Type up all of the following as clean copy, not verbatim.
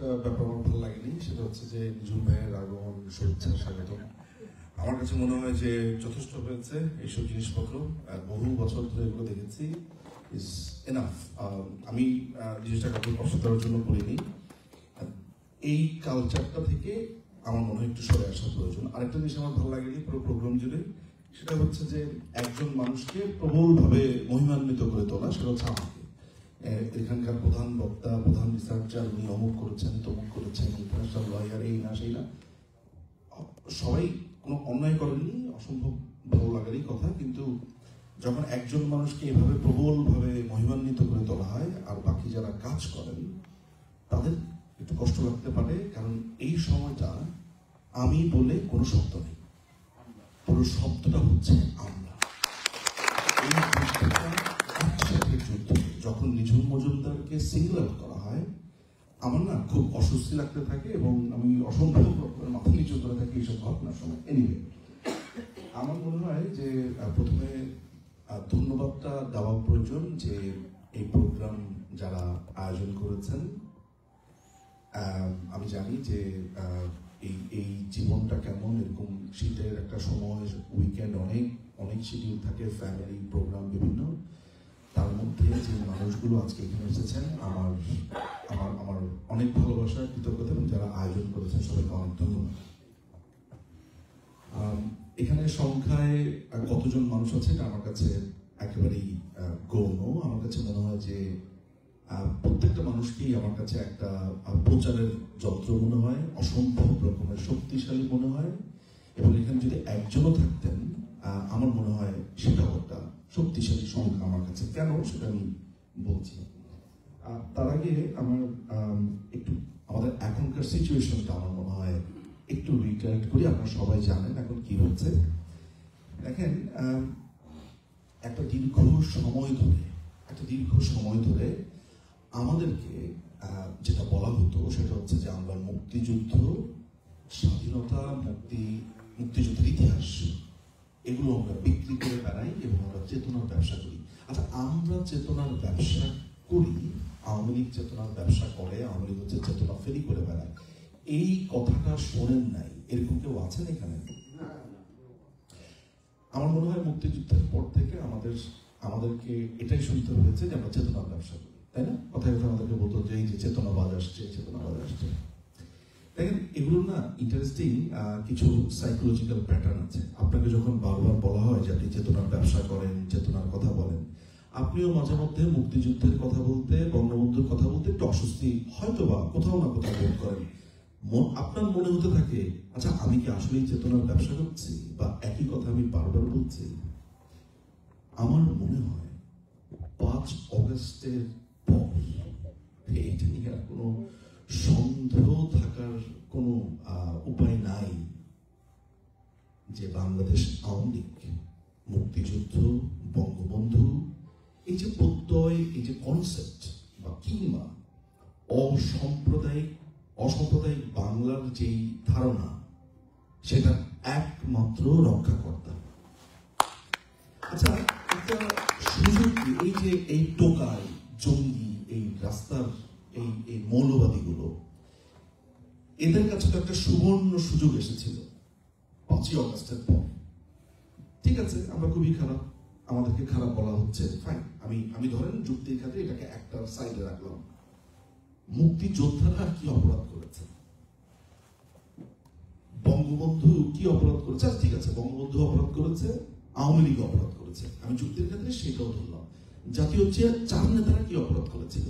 একটা ব্যাপার আমার ভালো লাগেনি, সেটা হচ্ছে যে নিঝুম ভাইয়ের আগমন, শুভেচ্ছা, স্বাগতম। আমার কাছে মনে হয় যে যথেষ্ট হয়েছে এইসব জিনিসপত্র, বহু বছর ধরে এগুলো দেখেছি, ইজ এনাফ। আমি জিনিসটা কাউকে কষ্ট দেওয়ার জন্য বলিনি, এই কালচারটা থেকে আমার মনে হয় একটু সরে আসা প্রয়োজন। আরেকটা জিনিস আমার ভালো লাগেনি পুরো প্রোগ্রাম জুড়ে, সেটা হচ্ছে যে একজন মানুষকে প্রবলভাবে মহিমান্বিত করে তোলা, সেটা হচ্ছে আমাকে। এখানকার প্রধান বক্তা, প্রধান রিসার্চার, উনি অমুক করেছেন, তমুক করেছেন, ইন্টারন্যাশনাল লয়ার, এই না সেই না, সবাই কোনো অন্যায় করেননি, অসম্ভব ভালো লাগারই কথা। কিন্তু যখন একজন মানুষকে এভাবে প্রবলভাবে মহিমান্বিত করে তোলা হয়, আর বাকি যারা কাজ করেন তাদের একটু কষ্ট লাগতে পারে, কারণ এই সময়টা আমি বলে কোনো শব্দ নেই, পুরো শব্দটা হচ্ছে আমরা। এই যুদ্ধ যখন নিঝুম মজুমদারকে সিঙ্গল আউট করা হয়, আমার না খুব অস্বস্তি লাগতে থাকে এবং আমি অসম্ভব মাথা নিচু করে থাকি এইসব ঘটনার সময়। এনিওয়ে, আমার মনে হয় যে প্রথমে ধন্যবাদটা দেওয়া প্রয়োজন যে এই প্রোগ্রাম যারা আয়োজন করেছেন। আমি জানি যে এই জীবনটা কেমন, এরকম শীতের একটা সময়, উইকেন্ড, অনেক অনেক শিডিউল থাকে, ফ্যামিলি প্রোগ্রাম বিভিন্ন, তার মধ্যে যে মানুষগুলো আজকে এখানে এসেছেন, আমার আমার আমার অনেক ভালোবাসা, কৃতজ্ঞতা, এবং যারা আয়োজন করেছেন সবাইকে অনেক ধন্যবাদ। এখানে সংখ্যায় কতজন মানুষ আছে এটা আমার কাছে একেবারেই গৌণ। আমার কাছে মনে হয় যে প্রত্যেকটা মানুষকেই আমার কাছে একটা প্রচারের যন্ত্র মনে হয়, অসম্ভব রকমের শক্তিশালী মনে হয়, এবং এখানে যদি একজনও থাকতেন আমার মনে হয় সেটাও একটা শক্তিশালী সংখ্যা আমার কাছে। কেন সেটা আমি বলছি। তার আগে আমার একটু আমাদের এখনকার সিচুয়েশনটা আমার মনে হয় একটু রিক্যালেক্ট করি। আপনারা সবাই জানেন এখন কি হচ্ছে। দেখেন, একটা দীর্ঘ সময় ধরে আমাদেরকে যেটা বলা হতো সেটা হচ্ছে যে আমরা মুক্তিযুদ্ধ, স্বাধীনতা, মুক্তিযুদ্ধের ইতিহাস, এগুলো আমরা বিক্রি করে বেড়াই এবং আমরা চেতনার ব্যবসা করি। আচ্ছা, আমরা চেতনার ব্যবসা করি, আওয়ামী লীগ চেতনার ব্যবসা করে, আওয়ামী লীগ হচ্ছে চেতনা ফেরি করে বেড়ায়, এই কথাটা শোনেন নাই? এরকম কেউ আছেন এখানে? আমার মনে হয় মুক্তিযুদ্ধের পর থেকে আমাদেরকে এটাই শুনতে হয়েছে যে আমরা চেতনার ব্যবসা করি, তাই না? কথায় কথা আমাদেরকে বলতো যে এই যে চেতনাবাদ আসছে, চেতনাবাদ আসছে। দেখেন, এগুলো না ইন্টারেস্টিং কিছু সাইকোলজিক্যাল প্যাটার্ন আছে। আপনাকে যখন বারবার বলা হয় যে আপনি চেতনার ব্যবসা করেন, চেতনার কথা বলেন, আপনিও মাঝে মধ্যে মুক্তিযুদ্ধের কথা বলতে, বঙ্গবন্ধুর কথা বলতে একটু অস্বস্তি হয়তো বা কোথাও না কোথাও বোধ করেন। আপনার মনে হতে থাকে, আচ্ছা আমি কি আসলেই চেতনার ব্যবসা করছি, বা একই কথা আমি বারবার বলছি? আমার মনে হয় 5 অগস্টের পর এটা নিয়ে আর কোনো সন্দেহ থাকার কোনো উপায় নাই যে বাংলাদেশ আওয়ামী লীগ, মুক্তিযুদ্ধ, বঙ্গবন্ধু, এই যে প্রত্যয়, এই যে কনসেপ্ট বা কিংবা অসাম্প্রদায়িক বাংলার যেই ধারণা, সেটা একমাত্র রক্ষাকর্তা। আচ্ছা, একটা সুযোগ, এই যে এই টোকাই, জঙ্গি, এই রাস্তার এই মৌলবাদীগুলো, এদের কাছে তো একটা সুবর্ণ সুযোগ এসেছিল 5ই অগস্টের পর। ঠিক আছে, আমরা খুবই খারাপ, আমাদেরকে খারাপ বলা হচ্ছে, ফাইন, আমি ধরেন যুক্তির খাতে এটাকে একটা সাইডে রাখলাম। মুক্তিযোদ্ধারা কি অপরাধ করেছে, বঙ্গবন্ধু কি অপরাধ করেছে? ঠিক আছে, বঙ্গবন্ধু অপরাধ করেছে, আওয়ামী লীগ অপরাধ করেছে, আমি যুক্তির ক্ষেত্রে সেটাও ধরলাম। জাতীয় চার নেতারা কি অপরাধ করেছিল?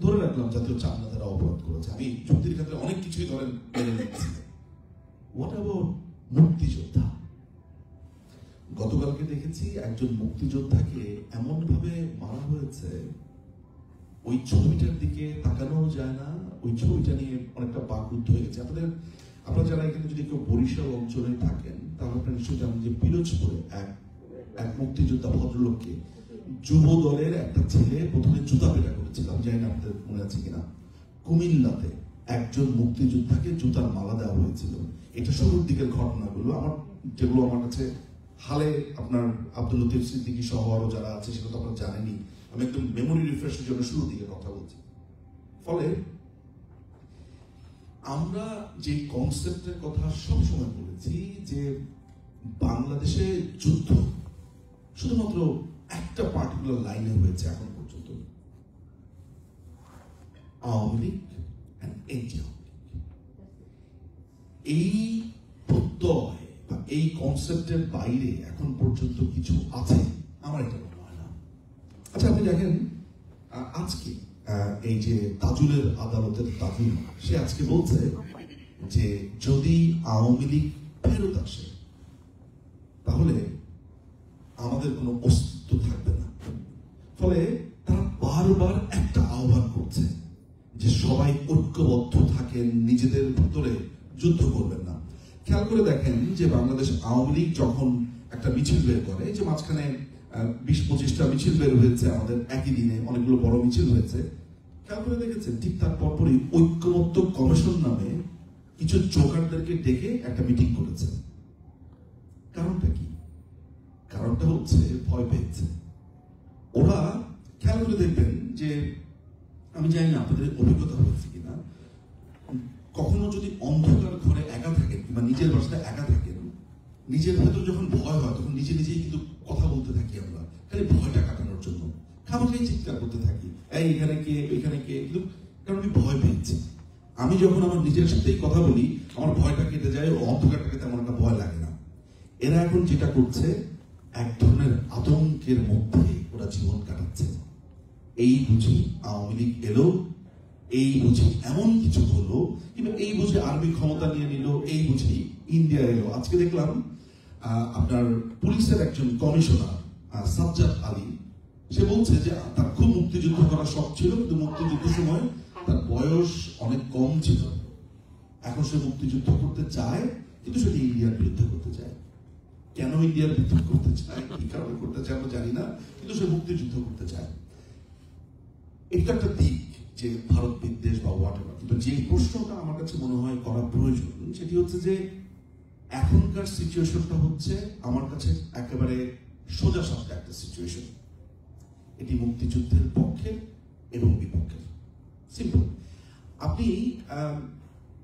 ধরে রাখলাম জাতীয় চার নেতারা অপরাধ করেছে, আমি যুক্তির ক্ষেত্রে অনেক কিছুই ধরেন মেনে নিচ্ছি। হোয়াট অ্যাবাউট মুক্তিযোদ্ধা? গতকালকে দেখেছি একজন মুক্তিযোদ্ধাকে এমন ভাবে মারা হয়েছে, ওই ছবিটার দিকে তাকানো যায় না। ওই ছবিটা নিয়ে অনেকটা বাকরুদ্ধ হয়ে গেছে। আপনারা যারা এখানে যদি কেউ বরিশাল অঞ্চলে থাকেন, তাহলে আপনারা নিশ্চয়ই জানেন যে পিরোজপুরে এক মুক্তিযোদ্ধা ভদ্রলোককে যুব দলের একটা ছেলে প্রথমে জুতা পেটা করেছিল, আমি জানি না আপনাদের মনে আছে কিনা। কুমিল্লাতে একজন মুক্তিযোদ্ধাকে জুতার মালা দেওয়া হয়েছিল। এটা শুরুর দিকের ঘটনাগুলো যেগুলো আমার কাছে হালে, আপনার আব্দুল লতিফ সিদ্দিকী সহ আরো যারা আছে সেটা তো আপনারা জানেনই। আমি একদম মেমোরি রিফ্রেশের জন্য শুরুর দিকে কথা বলছি। ফলে আমরা যে কনসেপ্টের কথা সবসময় বলেছি যে বাংলাদেশে যুদ্ধ শুধুমাত্র একটা পার্টিকুলার লাইনে হয়েছে এখন পর্যন্ত, আওয়ামী লীগ এন্ড এনজিও। এই প্রত্যয় বা এই কনসেপ্টের বাইরে এখন পর্যন্ত কিছু আছে আমার এটা মনে হয় না। আচ্ছা, আপনি দেখেন আজকে এই যে তাজুলের আদালতের তাজুল, সে আজকে বলছে যে যদি আওয়ামী লীগ ফেরত আসে তাহলে আমাদের কোনো অস্তিত্ব থাকবে না। ফলে তারা বারবার একটা আহ্বান করছে যে সবাই ঐক্যবদ্ধ থাকেন, নিজেদের ভিতরে যুদ্ধ করবেন না। খেয়াল করে দেখেন যে বাংলাদেশ আওয়ামী লীগ যখন একটা মিছিল বের করে, যে মাঝখানে 20-25টা মিছিল বের হয়েছে আমাদের একই দিনে, অনেকগুলো বড় মিছিল হয়েছে, খেয়াল করে দেখেছেন ঠিক তার পরপরই ঐক্যবদ্ধ কমিশন নামে কিছু জোকারদেরকে ডেকে একটা মিটিং করেছে। কারণটা কি? কারণটা হচ্ছে ভয় পেয়েছে ওরা। খেয়াল করে দেখবেন যে, আমি জানি না আপনাদের অভিজ্ঞতা হয়েছে কিনা, কখনো যদি অন্ধকার ঘরে একা থাকেন কিংবা নিজের বাসায় একা থাকেন, নিজের ভেতর যখন ভয় হয় তখন নিজে নিজেই কিন্তু কথা বলতে থাকি আমরা, খালি ভয়টা কাটানোর জন্য খামাখাই চিৎকার করতে থাকি, এই এখানে কে এখানে কে, কিন্তু কারণ আমি ভয় পেয়েছি। আমি যখন আমার নিজের সাথেই কথা বলি আমার ভয়টা কেটে যায়, অন্ধকারটাকে তেমন একটা ভয় লাগে না। এরা এখন যেটা করছে, এক ধরনের আতঙ্কের মধ্যে ওরা জীবন কাটাচ্ছে। এই বুঝি আওয়ামী লীগ এলো, এই বুঝি এমন কিছু হলো, কিংবা এই বুঝি আর্মি ক্ষমতা নিয়ে নিল, এই বুঝি ইন্ডিয়া এলো। আজকে দেখলাম আপনার পুলিশের একজন কমিশনার সাজ্জাদ আলী, সে বলছে যে তার খুব মুক্তিযুদ্ধ করার শখ ছিল, কিন্তু মুক্তিযুদ্ধের সময় তার বয়স অনেক কম ছিল। এখন সে মুক্তিযুদ্ধ করতে চায়, কিন্তু সেটা ইন্ডিয়ার বিরুদ্ধে করতে চায়। কেন ইন্ডিয়ার বিরুদ্ধে করতে চায়, কি কারণে করতে চায় আমরা জানি না, কিন্তু সে মুক্তিযুদ্ধ করতে চায়। এটা একটা দিক যে ভারত বিদ্বেষ বা হোয়াটএভার। কিন্তু যে প্রশ্নটা আমার কাছে মনে হয় করা প্রয়োজন, সেটি হচ্ছে যে এখনকার সিচুয়েশনটা হচ্ছে আমার কাছে একেবারে সোজা সাপটা একটা সিচুয়েশন। এটি মুক্তিযুদ্ধের পক্ষে এবং বিপক্ষে, সিম্পল। আপনি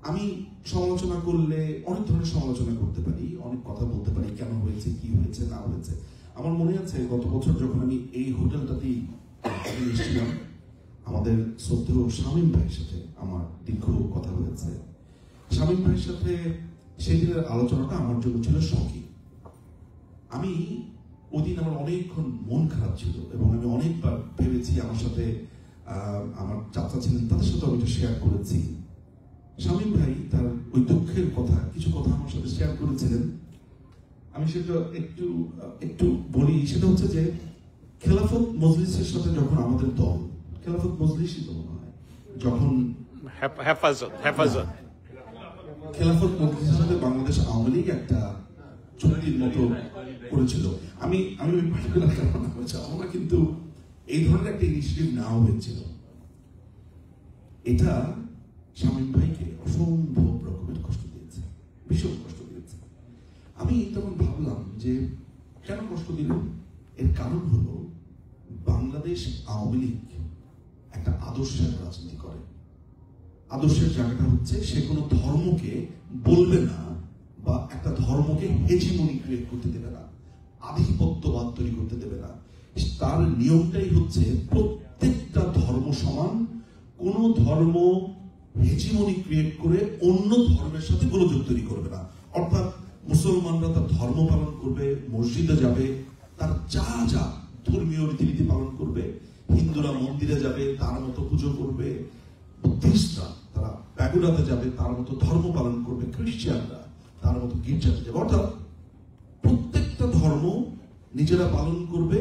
আমি সমালোচনা করলে অনেক ধরনের সমালোচনা করতে পারি, অনেক কথা বলতে পারি, কেন হয়েছে, কি হয়েছে না হয়েছে। আমার মনে আছে গত বছর যখন আমি এই হোটেলটাতেই এসেছিলাম, আমাদের শ্রদ্ধেয় শামীম ভাইয়ের সাথে আমার দীর্ঘ কথা হয়েছে। শামীম ভাইয়ের সাথে সেই দিনের আলোচনাটা আমার জন্য ছিল শখী। আমি ওদিন আমার অনেকক্ষণ মন খারাপ ছিল এবং আমি অনেকবার ভেবেছি, আমার সাথে আমার চাচা ছিলেন, তাদের সাথে আমি শেয়ার করেছি। শামীম ভাই তার ওই দুঃখের কথা, কিছু কথা আমার সাথে শেয়ার করেছিলেন। আমি সেটা একটু একটু বলি। সেটা হচ্ছে যে খেলাফত মজলিসের সাথে যখন আমাদের দল, খেলাফত মজলিসই তো মনে হয়, যখন খেলাফত মজলিসের সাথে বাংলাদেশ আওয়ামী লীগ একটা চুক্তির মতো করেছিল, আমি আমরা কিন্তু এই ধরনের একটা ইনিশিয়েটিভ নেওয়া হয়েছিল। এটা শামীম ভাইকে অসম্ভব রকমের কষ্ট দিয়েছে, ভীষণ কষ্ট দিয়েছে। আমি তখন ভাবলাম যে কেন কষ্ট দিল। এর কারণ হলো বাংলাদেশ আওয়ামী লীগ একটা আদর্শের রাজনীতি করে। আদর্শের জায়গাটা হচ্ছে সে কোনো ধর্মকে বলবে না বা একটা ধর্মকে হেজিমনি ক্রিয়েট করতে দেবে না, আধিপত্যবাদ তৈরি করতে দেবে না। তার নিয়মটাই হচ্ছে প্রত্যেকটা ধর্ম সমান, কোন ধর্ম হেজিমনি ক্রিয়েট করে অন্য ধর্মের সাথে গোলযোগ তৈরি করবে না। অর্থাৎ মুসলমানরা তার ধর্ম পালন করবে, মসজিদে যাবে, তার যা যা ধর্মীয় রীতিনীতি পালন করবে, হিন্দুরা মন্দিরে যাবে, তার মতো পুজো করবে, বুদ্ধিস্টরা তারা প্যাগোডাতে যাবে, তার মতো ধর্ম পালন করবে, খ্রিস্টানরা তার মতো গির্জাতে যাবে। অর্থাৎ প্রত্যেকটা ধর্ম নিজেরা পালন করবে,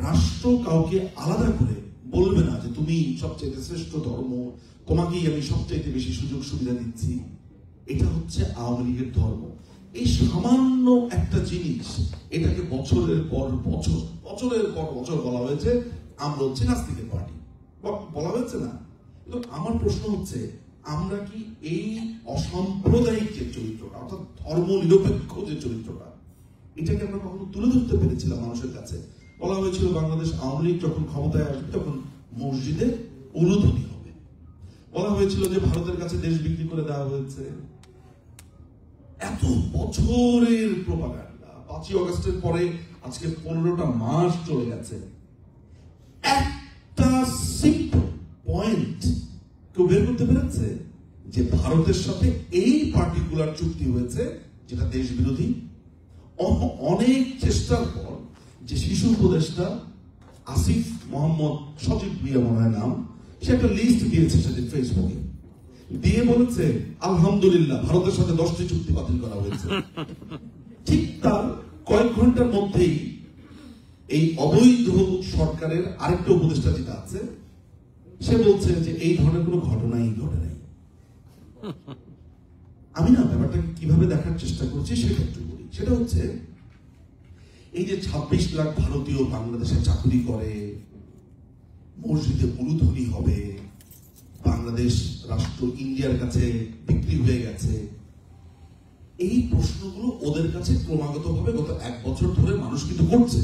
রাষ্ট্র কাউকে আলাদা করে বলবে না যে তুমি সবচেয়ে শ্রেষ্ঠ ধর্ম, তোমাকেই আমি সবচেয়ে বেশি সুযোগ সুবিধা দিচ্ছি। এটা হচ্ছে আওয়ামী লীগের ধর্ম। এই সামান্য একটা জিনিস, এটাকে বছরের পর বছর বলা হয়েছে আমরা হচ্ছে নাস্তিকের পার্টি, বলা হয়েছে না। কিন্তু আমার প্রশ্ন হচ্ছে, আমরা কি এই অসাম্প্রদায়িক যে চরিত্রটা, অর্থাৎ ধর্ম নিরপেক্ষ যে চরিত্রটা, এটাকে আমরা কখনো তুলে ধরতে পেরেছিলাম মানুষের কাছে? বলা হয়েছিল বাংলাদেশ আওয়ামী লীগ যখন ক্ষমতায় আসবে তখন মসজিদে উলুধ্বনি হবে, বলা হয়েছিল যে ভারতের কাছে দেশ বিক্রি করে দেওয়া হয়েছে। এত বছরের প্রোপাগান্ডা, 5ই অগস্টের পরে আজকে 15টা মাস চলে গেছে, একটা সিম্পল পয়েন্ট কেউ বের করতে পেরেছে যে ভারতের সাথে এই পার্টিকুলার চুক্তি হয়েছে যেটা দেশ বিরোধী? অনেক চেষ্টার পর যে শিশু উপদেষ্টা আসিফ মোহাম্মদ সচিব ভুইয়া মনে হয় নাম, সে একটা লিস্ট দিয়েছে সেদিন ফেসবুকে, দিয়ে বলেছে আলহামদুলিল্লাহ ভারতের সাথে 10টি চুক্তি বাতিল করা হয়েছে। ঠিক তার কয়েক ঘন্টার মধ্যেই এই অবৈধ সরকারের আরেকটা উপদেষ্টা যেটা আছে সে বলছে যে এই ধরনের কোনো ঘটনাই ঘটে নাই। আমি না ব্যাপারটাকে কিভাবে দেখার চেষ্টা করছি সেটা একটু বলি। সেটা হচ্ছে এই যে 26 লাখ ভারতীয় বাংলাদেশে চাকরি করে, মসজিদে উলুধ্বনি হবে, বাংলাদেশ রাষ্ট্র ইন্ডিয়ার কাছে বিক্রি হয়ে গেছে, এই প্রশ্নগুলো ওদের কাছে ক্রমাগত ভাবে গত 1 বছর ধরে মানুষ কিন্তু করছে।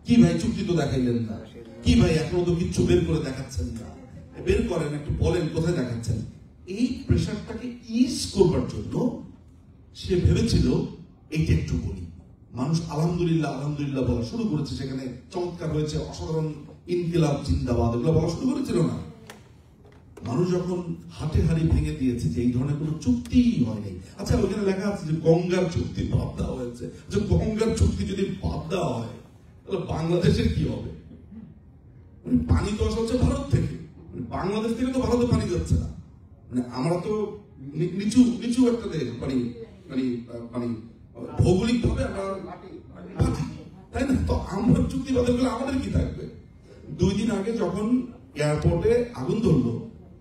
কি ভাই চুক্তি তো দেখাইলেন না, কি ভাই এখনো তো কিচ্ছু বের করে দেখাচ্ছেন না, বের করেন একটু বলেন কোথায় দেখাচ্ছেন। এই প্রেশারটাকে ইজ করবার জন্য সে ভেবেছিল এইটা একটু বলি। মানুষ আলহামদুলিল্লাহ আলহামদুলিল্লাহ বলা শুরু করেছে, সেখানে চমৎকার হয়েছে, অসাধারণ, ইনকিলাব জিন্দাবাদ এগুলো বলা শুরু করেছিল না। মানুষ যখন হাটে হাড়ি ভেঙে দিয়েছে যে এই ধরনের কোনো চুক্তি হয়নি। আচ্ছা ওখানে লেখা আছে যে গঙ্গার চুক্তি বাদ দেওয়া হয়েছে, যে গঙ্গার চুক্তি যদি বাদ দেওয়া হয় তাহলে বাংলাদেশের কি হবে? মানে পানি তো আসা হচ্ছে ভারত থেকে, বাংলাদেশ থেকে তো ভারতে পানি যাচ্ছে না। মানে আমরা তো নিচু নিচু একটা দেশ, মানে মানে মানে ভৌগোলিক ভাবে আমরা, তাই না? তো আমরা চুক্তি বাতিল করলে আমাদের কি থাকবে? 2 দিন আগে যখন এয়ারপোর্টে আগুন ধরলো,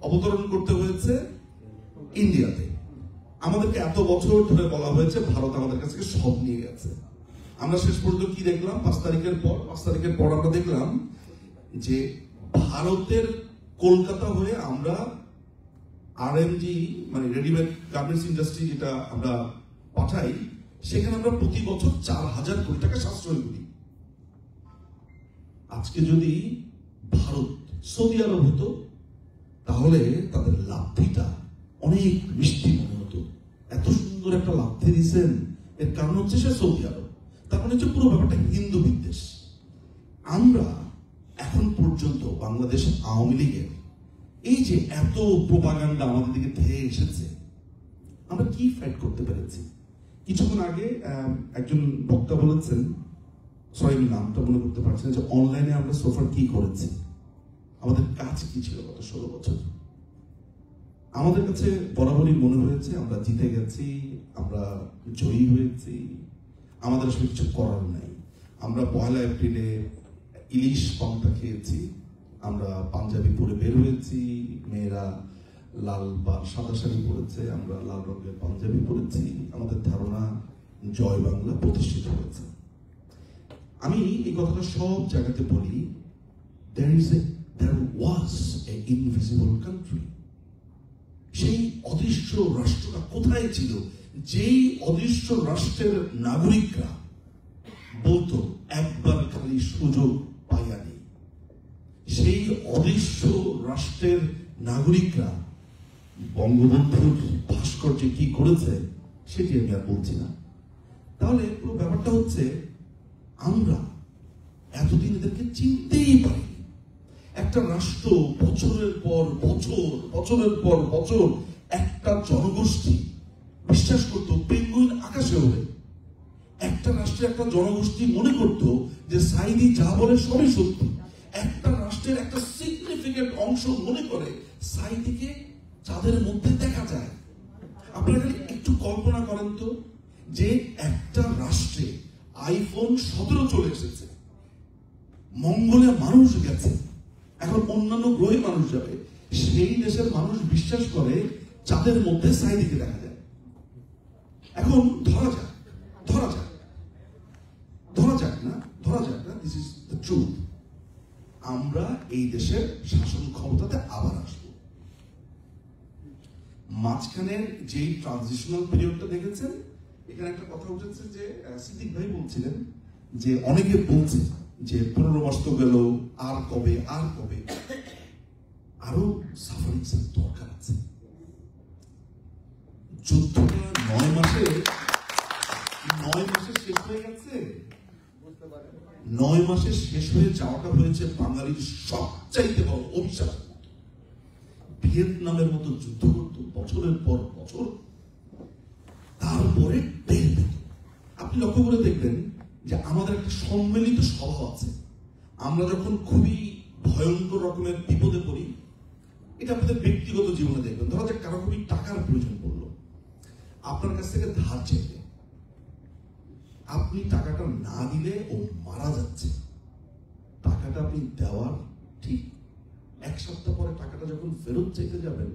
অবতরণ করতে হয়েছে ইন্ডিয়াতে। আমাদেরকে এত বছর ধরে বলা হয়েছে ভারত আমাদের কাছে সব নিয়ে গেছে। আমরা শেষ পর্যন্ত কি দেখলাম? 5 তারিখের পর আমরা দেখলাম যে ভারতের কলকাতা হয়ে আমরা আরএমজি মানে রেডিমেড গার্মেন্টস ইন্ডাস্ট্রি যেটা আমরা পাঠাই, সেখানে আমরা প্রতি বছর 4,000 কোটি টাকা সাশ্রয় করি। আজকে যদি ভারত সৌদি আরব হতো তাহলে তাদের লাভটা অনেক মিষ্টি মনে হতো। এত সুন্দর একটা লাভে দিচ্ছেন, এর কারণ হচ্ছে সে সৌদি আরব, তার মানে হচ্ছে পুরো ব্যাপারটা হিন্দু বিদ্বেষ। আমরা এখন পর্যন্ত বাংলাদেশ আওয়ামী লীগের এই যে এত প্রোপাগান্ডা আমাদের দিকে ধেয়ে এসেছে, আমরা কি ফাইট করতে পেরেছি? কিছুক্ষণ আগে একজন বক্তা বলেছেন, সরি আমি নামটা মনে করতে পারছি না, যে অনলাইনে আমরা সোফার কি করেছি, আমাদের কাজ কি ছিল গত 16 বছর। আমাদের কাছে বরাবরই মনে হয়েছে আমরা জিতে গেছি, আমরা জয়ী হয়েছি, আমাদের আসলে কিছু করার নাই। আমরা 1 এপ্রিলে ইলিশ পান্তা খেয়েছি, আমরা পাঞ্জাবি পরে বের হয়েছি, মেয়েরা লাল বা সাদা শাড়ি পরেছে, আমরা লাল রঙের পাঞ্জাবি পরেছি, আমাদের ধারণা জয় বাংলা প্রতিষ্ঠিত হয়েছে। আমি এই কথাটা সব জায়গাতে বলি, there was an invisible country। সেই অদৃশ্য রাষ্ট্রটা কোথায় ছিল? যেই অদৃশ্য রাষ্ট্রের নাগরিকরা বলতো একবার খালি সুযোগ পাইয়ানি, সেই অদৃশ্য রাষ্ট্রের নাগরিকরা বঙ্গবন্ধুর ভাস্কর্যে কি করেছে সেটি আমি আর বলছি না। তাহলে পুরো ব্যাপারটা হচ্ছে আমরা এতদিন এদেরকে চিনতেই পারিনি। একটা রাষ্ট্র বছরের পর বছর একটা জনগোষ্ঠী বিশ্বাস করত পেঙ্গুইন আকাশে ওড়ে। একটা রাষ্ট্রে একটা জনগোষ্ঠী মনে করত যে সাইদি যা বলে সবই সত্যি। একটা রাষ্ট্রের একটা সিগনিফিকেন্ট অংশ মনে করে সাইদিকে চাঁদের মধ্যে দেখা যায়। আপনারা একটু কল্পনা করেন তো, যে একটা রাষ্ট্রে আইফোন 17 চলে এসেছে, মঙ্গলে মানুষ গেছে, এখন অন্যান্য গ্রহে মানুষ যাবে, সেই দেশের মানুষ বিশ্বাস করে চাঁদের মধ্যে সাইদিকে দেখা যায়। এখন ধরা যাক না, দিস ইজ দ্য ট্রুথ। আমরা এই দেশের শাসন ক্ষমতাতে আবার আসবো। মাঝখানের যেই ট্রানজিশনাল পিরিয়ডটা দেখেছেন, এখানে একটা কথা উঠেছে যে সিদ্দিক ভাই বলছিলেন যে অনেকে বলছে যে 15 মাস তো গেল, আর কবে। আরো সাফারিংসের দরকার আছে। যুদ্ধটা 9 মাসে শেষ হয়ে গেছে। 9 মাসে শেষ হয়ে যাওয়াটা হয়েছে বাঙালির সবচাইতে বড় অভিশাপ। ভিয়েতনামের মতো যুদ্ধ করত বছরের পর বছর, তারপরে টের পেত। আপনি লক্ষ্য করে দেখবেন যে আমাদের একটা সম্মিলিত স্বভাব আছে। আমরা যখন খুবই ভয়ঙ্কর রকমের বিপদে পড়ি, এটা আপনাদের ব্যক্তিগত জীবনে দেখবেন, ধরা যাক কারো খুবই টাকার প্রয়োজন পড়লো, আপনার কাছ থেকে ধার চাইবে, আপনি টাকাটা না দিলে ও মারা যাচ্ছে, টাকাটা আপনি দেওয়ার ঠিক 1 সপ্তাহ পরে টাকাটা যখন ফেরত চাইতে যাবেন,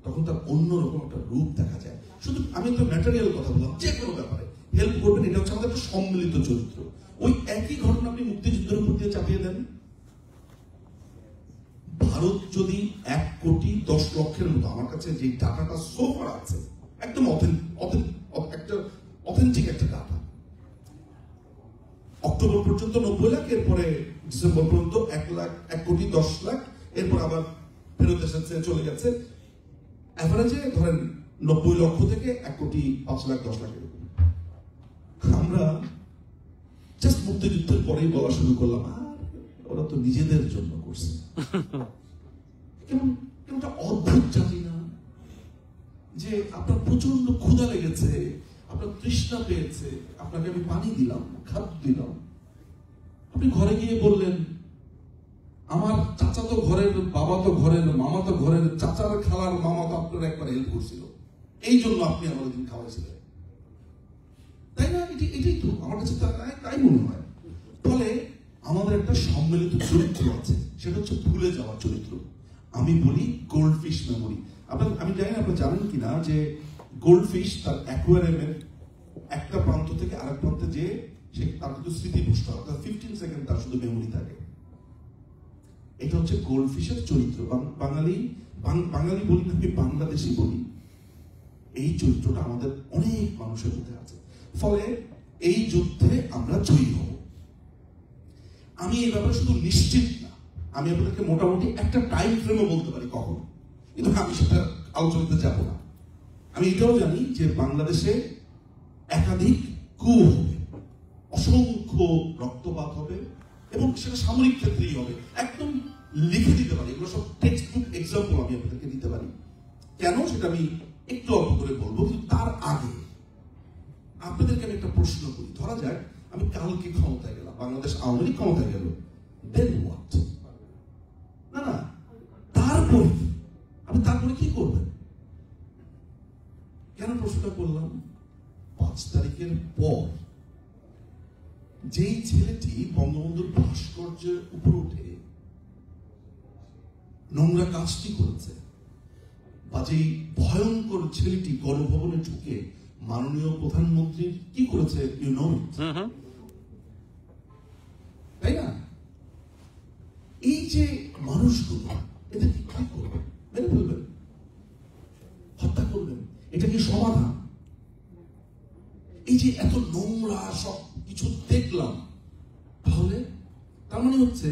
তখন তার অন্যরকম একটা রূপ দেখা যায়। শুধু আমি তো ম্যাটেরিয়াল কথা বললাম, যে কোনো ব্যাপারে হেল্প করবেন, এটা হচ্ছে আমাদের একটা সম্মিলিত চরিত্র। ওই একই ঘটনা আপনি মুক্তিযুদ্ধের উপর দিয়ে চাপিয়ে দেন। ভারত যদি 1 কোটি 10 লক্ষের মতো, আমার কাছে যে টাকাটা সোফার আছে একদম অথেন্টিক একটা ডাটা, অক্টোবর পর্যন্ত 90 লাখ, এরপরে ডিসেম্বর পর্যন্ত 1 কোটি 10 লাখ, এরপর আবার ফেরত এসেছে, চলে গেছে। এভারেজে ধরেন 90 লক্ষ থেকে 1 কোটি 5 লাখ 10 লাখ। আমরা জাস্ট মুক্তিযুদ্ধের পরেই বলা শুরু করলাম, ওরা তো নিজেদের জন্য করছে। কেমন একটা অদ্ভুত জাতি না, যে আপনার প্রচন্ড ক্ষুধা লেগেছে, আপনার তৃষ্ণা পেয়েছে, আপনাকে আমি পানি দিলাম, খাদ্য দিলাম, আপনি ঘরে গিয়ে বললেন আমার চাচা তো ঘরের, বাবা তো ঘরের, মামা তো ঘরের, চাচার খালার মামা তো আপনার একবার হেল্প করছিল, এই জন্য আপনি আমার দিন খাওয়াইছিলেন, তাই না? এটাই তো আমার কাছে তাই মনে হয়। ফলে আমাদের একটা সম্মিলিত চরিত্র আছে, সেটা হচ্ছে ভুলে যাওয়ার চরিত্র। আমি বলি গোল্ডফিশ মেমোরি। আমি জানি না আপনারা জানেন কিনা যে গোল্ডফিশ তার অ্যাকোয়ারিয়ামের একটা প্রান্ত থেকে আরেক প্রান্তে যে তার কিন্তু স্মৃতিপুষ্ট, অর্থাৎ 15 সেকেন্ড তার শুধু মেমোরি থাকে। এটা হচ্ছে গোল্ডফিশের চরিত্র। বাঙালি বলি না, আমি বাংলাদেশি বলি। এই চরিত্রটা আমাদের অনেক মানুষের মধ্যে আছে। ফলে এই যুদ্ধে আমরা জয়ী হব। আমি এই ব্যাপারে শুধু নিশ্চিত না, আমি আপনাদেরকে মোটামুটি একটা টাইম ফ্রেমও বলতে পারি কখন, কিন্তু আমি সেটা আলোচনাতে যাব না। আমি এটাও জানি যে বাংলাদেশে একাধিক কূপ হবে, অসংখ্য রক্তপাত হবে, এবং সেটা সামরিক ক্ষেত্রেই হবে। একদম লিখে দিতে পারি, এগুলো সব টেক্সট বুক এক্সাম্পল আমি আপনাদেরকে দিতে পারি। কেন সেটা আমি একটু অল্প করে বলবো, কিন্তু তার আগে আপনাদেরকে আমি একটা প্রশ্ন করি। ধরা যাক আমি কালকে ক্ষমতায় গেলাম, বাংলাদেশ আওয়ামী লীগ ক্ষমতায় গেল, দেন হোয়াট? না, তারপরে কি করবেন? কেন প্রশ্নটা করলাম? 5 তারিখের পর যেই ছেলেটি বঙ্গবন্ধুর ভাস্কর্যের উপর উঠে নোংরা কাজটি করেছে, বা যেই ভয়ঙ্কর ছেলেটি গণভবনে ঢুকে মাননীয় প্রধানমন্ত্রীর কি করেছে, ইউ নো ইট, তাই না? এই যে মানুষগুলো, এদেরকে কি করবেন? মেরে ফেলবেন, হত্যা করবেন, এটা কি সমাধান? এই যে এত নোংরা সব কিছু দেখলাম, তাহলে তার মানে হচ্ছে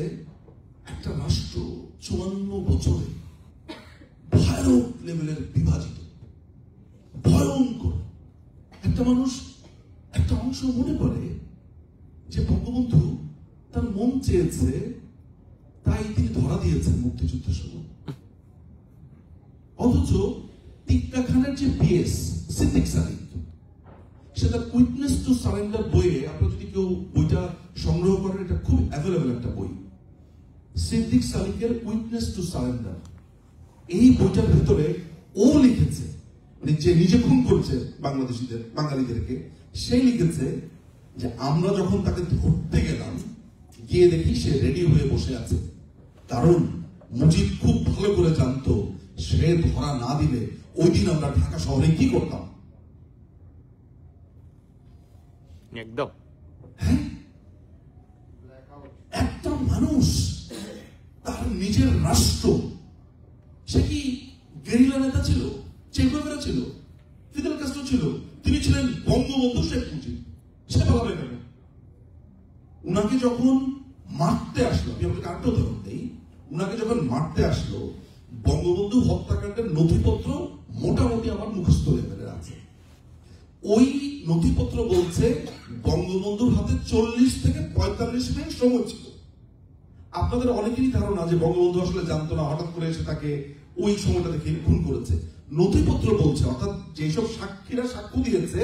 একটা রাষ্ট্র 54 বছরে ভয়ানক লেভেলের বিভাজিত, ভয়ঙ্কর। একটা মানুষ, একটা অংশ মনে করে যে বঙ্গবন্ধু তার মন চেয়েছে, তাই তিনি ধরা দিয়েছেন মুক্তিযুদ্ধের সময়। অথচ টিক্কা খানের যে পিএস সিদ্দিক সাদিক, সেটা উইটনেস টু সারেন্ডার বইয়ে, আপনারা যদি কেউ বইটা সংগ্রহ করেন, এটা খুব অ্যাভেলেবল একটা বই, সিদ্দিক সাদিকের উইটনেস টু সারেন্ডার। এই বইটার ভেতরে ও লিখেছে, মানে যে নিজে খুন করেছে বাঙালিদেরকে, সে লিখেছে যে আমরা যখন তাকে ধরতে গেলাম, গিয়ে দেখি সে রেডি হয়ে বসে আছে, কারণ মুজিব খুব ভালো করে জানতো সে ধরা না দিলে ওই দিন আমরা ঢাকা শহরে কি করতাম। একদম। হ্যাঁ, একটা মানুষ তার নিজের রাষ্ট্র, সে কি গেরিলা নেতা ছিল, চে গুয়েভারা ছিল, ফিদেল কাস্ট্রো ছিল, তিনি ছিলেন বঙ্গবন্ধু শেখ মুজিব। সে ভাবে কেন? উনাকে যখন মারতে আসলো, আমি আপনাকে আরেকটা উদাহরণ দেই, উনাকে যখন মারতে আসলো, বঙ্গবন্ধু হত্যাকাণ্ডের নথিপত্র মোটামুটি আমার মুখস্থ লেভেলের আছে। ওই নথিপত্র বলছে বঙ্গবন্ধুর হাতে 40 থেকে 45 মিনিট সময় ছিল। আপনাদের অনেকেরই ধারণা যে বঙ্গবন্ধু আসলে জানতো না, হঠাৎ করে এসে তাকে ওই সময়টা দেখে খুন করেছে। নথিপত্র বলছে, অর্থাৎ যেসব সাক্ষীরা সাক্ষ্য দিয়েছে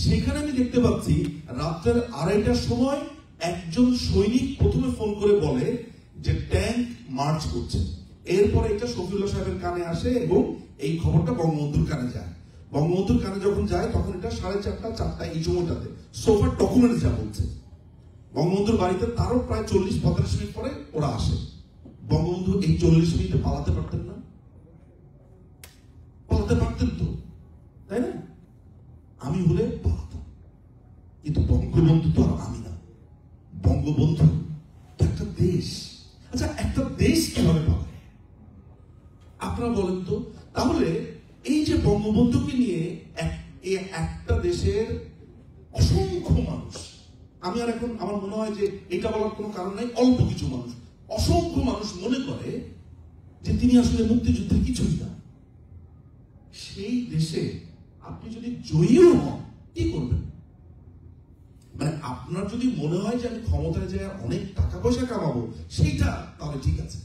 সেখানে আমি দেখতে পাচ্ছি রাত্রের 2:30টার সময় একজন সৈনিক প্রথমে ফোন করে বলে যে ট্যাঙ্ক মার্চ করছে। এরপরে এটা শফিউল্লাহ সাহেবের কানে আসে এবং এই খবরটা বঙ্গবন্ধুর কানে যায়। বঙ্গবন্ধুর কানে যখন যায় তখন এটা 4:30 4টা এই সময়টাতে সোফার ডকুমেন্ট যা বলছে। বঙ্গবন্ধুর বাড়িতে তারও প্রায় 40-45 মিনিট পরে ওরা আসে। বঙ্গবন্ধু এই 40 মিনিটে পালাতে পারতেন না? পালাতে পারতেন তো, তাই না? আমি হলে পালাতাম, কিন্তু বঙ্গবন্ধু তো আর আমি না। বঙ্গবন্ধু তো একটা দেশ। আচ্ছা, একটা দেশ কিভাবে পালায় আপনারা বলেন তো? তাহলে এই যে বঙ্গবন্ধুকে নিয়ে একটা দেশের অসংখ্য মানুষ, আমি আর এখন আমার মনে হয় যে এটা বলার কোনো কারণ নাই, অল্প কিছু মানুষ, অসংখ্য মানুষ মনে করে যে তিনি আসলে মুক্তিযুদ্ধের কিছুই না। সেই দেশে আপনি যদি জয়ীও হন কি করবেন? মানে আপনার যদি মনে হয় যে আমি ক্ষমতায় যাই অনেক টাকা পয়সা কামাবো, সেইটা তাহলে ঠিক আছে,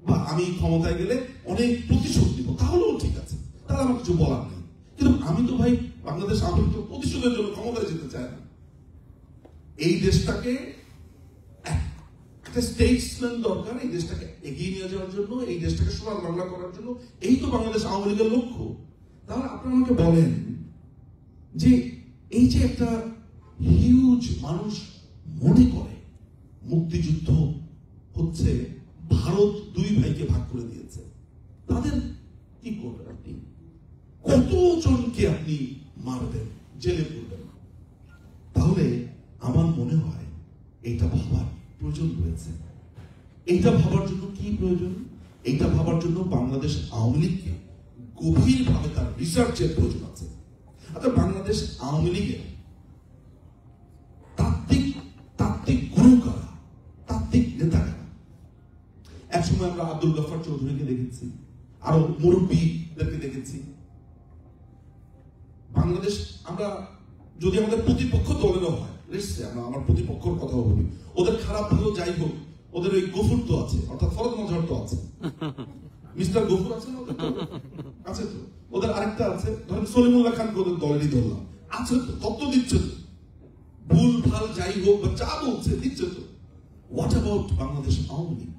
বা আমি ক্ষমতায় গেলে অনেক প্রতিশোধ দিব, তাহলেও ঠিক আছে, তাহলে আমার কিছু বলার নেই। কিন্তু আমি তো ভাই বাংলাদেশ আওয়ামী লীগ প্রতিশোধের জন্য ক্ষমতায় যেতে চায় না। এই দেশটাকে একটা স্টেটসম্যান দরকার, এই দেশটাকে এগিয়ে নিয়ে যাওয়ার জন্য, এই দেশটাকে সোনার বাংলা করার জন্য। এই তো বাংলাদেশ আওয়ামী লীগের লক্ষ্য। তাহলে আপনারা আমাকে বলেন যে এই যে একটা হিউজ মানুষ মনে করে মুক্তিযুদ্ধ হচ্ছে ভারত 2 ভাইকে ভাগ করে দিয়েছে, তাদের কি করবেন আপনি? কতজনকে আপনি মারবেন, জেলে পড়বেন? তাহলে আমার মনে হয় এটা ভাবার প্রয়োজন রয়েছে। এইটা ভাবার জন্য কি প্রয়োজন? এইটা ভাবার জন্য বাংলাদেশ আওয়ামী লীগকে গভীরভাবে তার রিসার্চের প্রয়োজন আছে। আচ্ছা, বাংলাদেশ আওয়ামী লীগের তাত্ত্বিক গুরু কারা, তাত্ত্বিক নেতা কারা? একসময় আমরা আব্দুল গফফার চৌধুরীকে দেখেছি, আরো মুরব্বীদেরকে দেখেছি। বাংলাদেশ আমরা যদি আমাদের প্রতিপক্ষ দলেরও হয়, আমার প্রতিপক্ষের কথা বলি, ওদের খারাপ ভালো যাই হোক, ওদের ওই গফুর তো আছে, অর্থাৎ ফরদ মজহর তো আছে, মিস্টার গফুর আছে না? আছে তো। ওদের আরেকটা আছে, ধরেন সলিমুল্লাহ খানকে ওদের দলেরই ধরলাম, আছে তো, তত্ত্ব দিচ্ছে তো, ভুল ভাল যাই হোক বা যা বলছে দিচ্ছে তো। What about Bangladesh Awami League?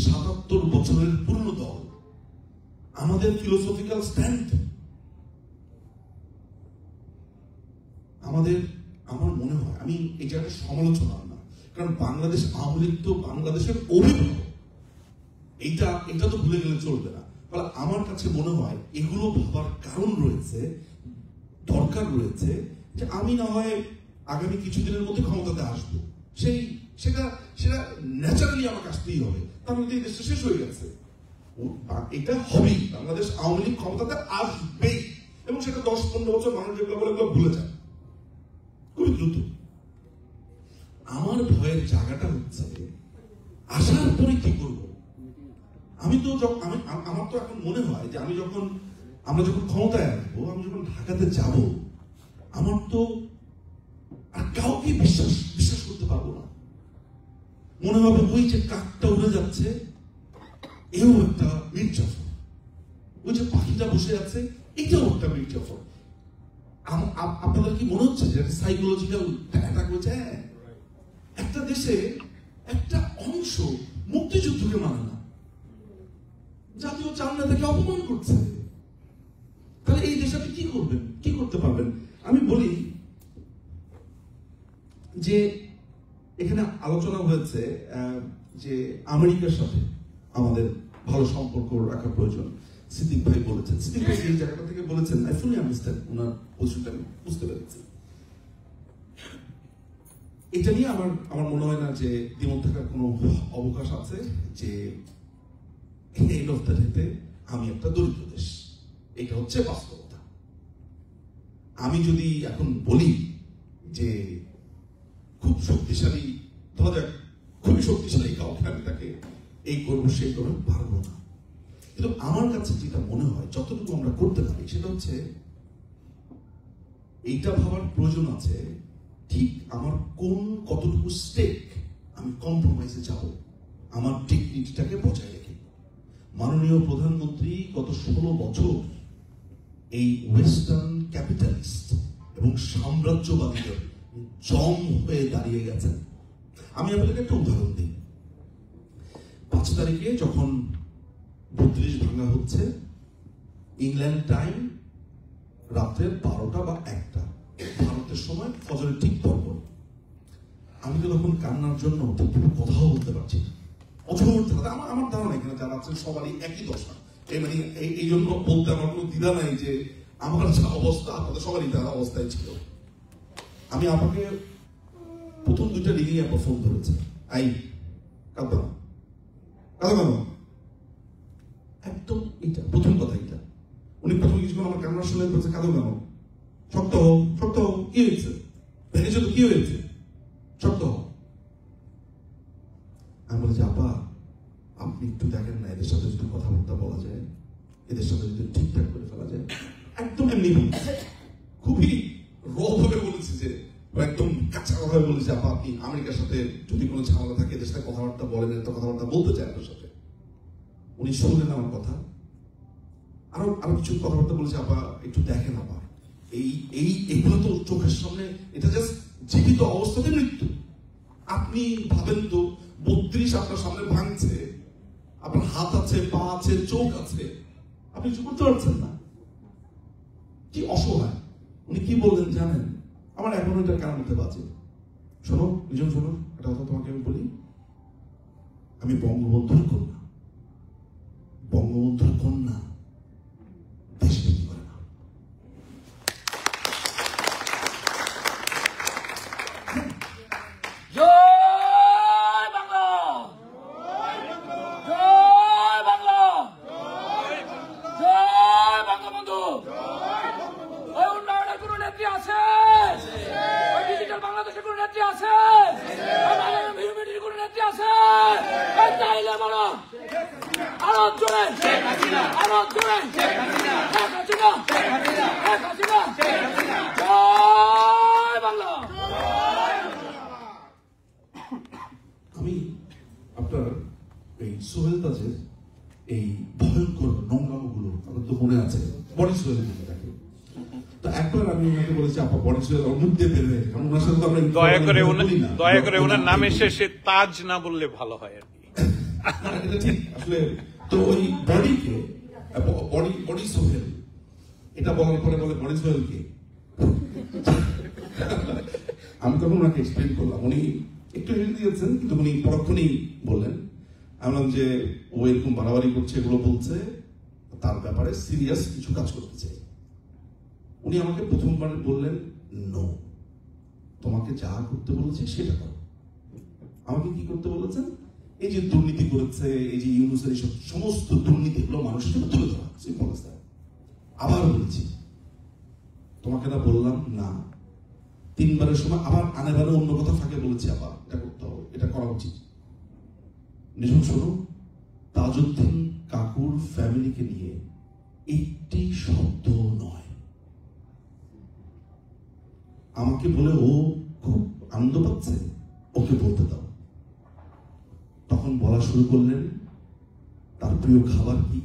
৭৭ বছরের পুরনো দল, আমাদের ফিলোসফিক্যাল স্ট্যান্ড, আমাদের, আমার মনে হয়, আমি এই জায়গাটা সমালোচনা না, কারণ বাংলাদেশ আওয়ামী লীগ তো বাংলাদেশের অভিভাবক, এইটা তো ভুলে গেলে চলবে না। ফলে আমার কাছে মনে হয় এগুলো ভাবার কারণ রয়েছে, দরকার রয়েছে, যে আমি না হয় আগামী কিছুদিনের মধ্যে ক্ষমতাতে আসবো, সেটা ন্যাচারালি আমাকে আসতেই হবে, তার মধ্যে এই দেশটা শেষ হয়ে গেছে। এটা হবেই, বাংলাদেশ আওয়ামী লীগ ক্ষমতাতে আসবেই, এবং সেটা 10-15 বছর মানুষ যেগুলো বলে এগুলো ভুলে যায় খুবই দ্রুত। আমার ভয়ের জায়গাটা হচ্ছে আসার পরে কি করব। আমার তো এখন মনে হয় যে আমরা যখন ক্ষমতায় আসবো, আমি যখন ঢাকাতে যাব, আমার তো আর কাউকে বিশ্বাস করতে পারবো না। মনে হবে ওই যে কাকটা উড়ে যাচ্ছে, এও একটা মীর জাফর, ওই যে পাখিটা বসে আছে, এটাও একটা মীর জাফর। আপনাদের কি মনে হচ্ছে যে সাইকোলজিক্যাল অ্যাটাক হয়েছে? একটা দেশে একটা অংশ মুক্তিযুদ্ধকে মানে না, জাতীয় চার নেতাকে অপমান করছে, তাহলে এই দেশে আপনি কি করবেন, কি করতে পারবেন? আমি বলি যে এখানে আলোচনা হয়েছে যে আমেরিকার সাথে আমাদের ভালো সম্পর্ক রাখা প্রয়োজন। সিদ্দিক ভাই বলেছেন, সিদ্দিক ভাই এই জায়গাটা থেকে বলেছেন, আই ফুলি আন্ডারস্ট্যান্ড, ওনার পজিশনটা আমি বুঝতে পেরেছি। এটা নিয়ে আমার মনে হয় না যে দ্বিমত থাকার কোনো অবকাশ আছে, যে এন্ড অফ দ্য ডেতে আমি একটা দরিদ্র দেশ, এটা হচ্ছে বাস্তবতা। আমি যদি এখন বলি যে খুব শক্তিশালী, ধরা যাক খুবই শক্তিশালী কাউকে আমি তাকে এই করবো সেই করবো, পারবো না। কিন্তু আমার কাছে যেটা মনে হয় যতটুকু আমরা করতে পারি সেটা হচ্ছে এইটা ভাবার প্রয়োজন আছে ঠিক আমার কতটুকু স্টেক আমি কম্প্রোমাইজে যাব আমার টেকনিকটাকে বজায় রেখে। মাননীয় প্রধানমন্ত্রী গত 16 বছর এই ওয়েস্টার্ন ক্যাপিটালিস্ট এবং সাম্রাজ্যবাদীদের জম হয়ে দাঁড়িয়ে গেছেন। আমি আপনাকে একটা উদাহরণ দিই। 5 তারিখে যখন 32 ভাঙা হচ্ছে, ইংল্যান্ড টাইম রাত্রে 12টা বা 1টা ভারতের সময় ফজরের ঠিক পরপর। আমি তো তখন কান্নার জন্য ঠিকভাবে কথাও বলতে পারছি না। আমার ধারণা এখানে যারা আছেন সবারই একই দশা। মানে এই জন্য বলতে আমার কোনো দ্বিধা নাই যে আমার যা অবস্থা আপনাদের সবারই তার অবস্থায় ছিল। আমি আপনাকে প্রথম 2টা রিংই আপনার ফোন ধরেছে, আই কাঁদো কেন, একদম এটা প্রথম কথা। এটা উনি প্রথম কিছুক্ষণ আমার কান্না শুনে বলছে কাঁদো কেন, শক্ত হও, শক্ত হও, কি হয়েছে, ভেঙেছে তো কি হয়েছে, শক্ত হও। আমি বলেছি আপা আপনি একটু দেখেন না এদের সাথে যদি কথাবার্তা বলা যায়, এদের সাথে যদি ঠিকঠাক করে ফেলা যায়। একদম এমনি খুবই রভাবে বলেছি, যে একদম কাঁচা কথা বলেছি আপা আপনি আমেরিকার সাথে যদি কোনো ঝামেলা থাকে এদের সাথে কথাবার্তা বলেন, এত কথাবার্তা বলতে চায় আপনার সাথে। উনি শুনলেন আমার কথা, আরো কিছু কথাবার্তা বলেছে আপা একটু দেখেন আপা এগুলো তো চোখের সামনে, এটা জাস্ট জীবিত অবস্থাতে মৃত্যু। আপনি ভাবেন তো 32 আপনার সামনে ভাঙছে, আপনার হাত আছে, পা আছে, চোখ আছে, আপনি কিছু করতে পারছেন না, কি অসহায়। উনি কি বললেন জানেন? আমার এখন এটা কেন মধ্যে বাজে, শোনো নিজন শোনো, একটা কথা তোমাকে আমি বলি, আমি বঙ্গবন্ধুর কন্যা, বঙ্গবন্ধুর কন্যা দেশ বিক্রি করে না। জয় বাংলা, জয় বাংলা, জয় বঙ্গবন্ধু। ওই উন্নয়নের কোন নেত্রী আছে? ওই ডিজিটাল বাংলাদেশের কোন নেত্রী আছে? ওই বাংলাদেশের ভিউমিটির কোন নেত্রী আছে? তাইলে বলো আরো জোরে, আরো জোরে, শেখ হাসিনা, শেখ হাসিনা, জয় বাংলা। আমি আপনার এই সোহেল তাজের এই ভয়ঙ্কর নোংরামগুলো আপনার তো মনে আছে, বডি সোহেলের দিকে দেখে। তো একবার আমি ওনাকে বলেছি আপা বডি সোহেল মুখ দিয়ে বের হয়ে, কারণ ওনার সাথে তো আমরা দয়া করে ওনার নামে শেষে তাজ না বললে ভালো হয় আর কি। এটা ঠিক আসলে। তো ওই বডিকে বডি সোহেল এটা বলার পরে বলে বডি সোহেলকে। আমি তখন ওনাকে এক্সপ্লেন করলাম, উনি একটু হেল্প দিয়েছেন কিন্তু উনি পরক্ষণেই বললেন, আমি বললাম যে ও এরকম বাড়াবাড়ি করছে, এগুলো বলছে, তার ব্যাপারে সিরিয়াস কিছু কাজ করতে চাই। উনি আমাকে প্রথমবার বললেন নো, তোমাকে যা করতে বলেছি সেটা করো। আমাকে কি করতে বলেছেন? এই যে দুর্নীতি করেছে, এই যে ইউনুসের এইসব সমস্ত দুর্নীতিগুলো মানুষের জন্য তুলে ধরা, সিম্পল এজ দ্যাট। আবার বলেছি তোমাকে না বললাম না, 3বারের সময় আবার আনেবারে অন্য কথা ফাঁকে বলেছি আবার এটা করতে হবে, এটা করা উচিত। নিজম শোনো, তাজউদ্দিন কাকুর ফ্যামিলিকে নিয়ে একটি শব্দ নয়। আমাকে বলে ও খুব আনন্দ পাচ্ছে, ওকে বলতে দাও। তখন বলা শুরু করলেন তার প্রিয় খাবার কি,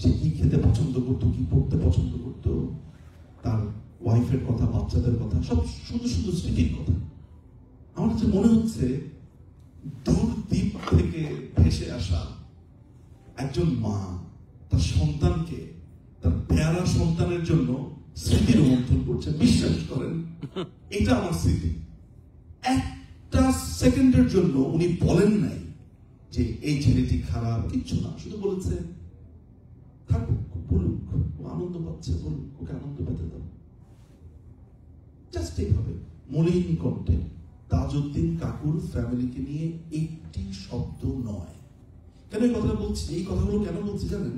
সে কি খেতে পছন্দ করতো, কি পড়তে পছন্দ করতো, তার ওয়াইফের কথা, বাচ্চাদের কথা, সব সুন্দর সুন্দর স্মৃতির কথা। আমার কাছে মনে হচ্ছে দূর দ্বীপ থেকে ভেসে আসা একজন মা তার সন্তানকে, তার পেয়ারা সন্তানের জন্য স্মৃতির রোমন্থন করছে। বিশ্বাস করেন এটা আমার স্মৃতি। একটা সেকেন্ডের জন্য উনি বলেন নাই যে এই ছেলেটি খারাপ, কিচ্ছু না, শুধু বলেছে থাকুক, বলুক, ও আনন্দ পাচ্ছে, বলুক, ওকে আনন্দ পেতে দাও। জাস্ট এইভাবে মলিন কণ্ঠে তাজউদ্দিন কাকুর ফ্যামিলিকে নিয়ে একটি শব্দ নয়। কেন এই কথাটা বলছি? এই কথাগুলো কেন বলছি জানেন?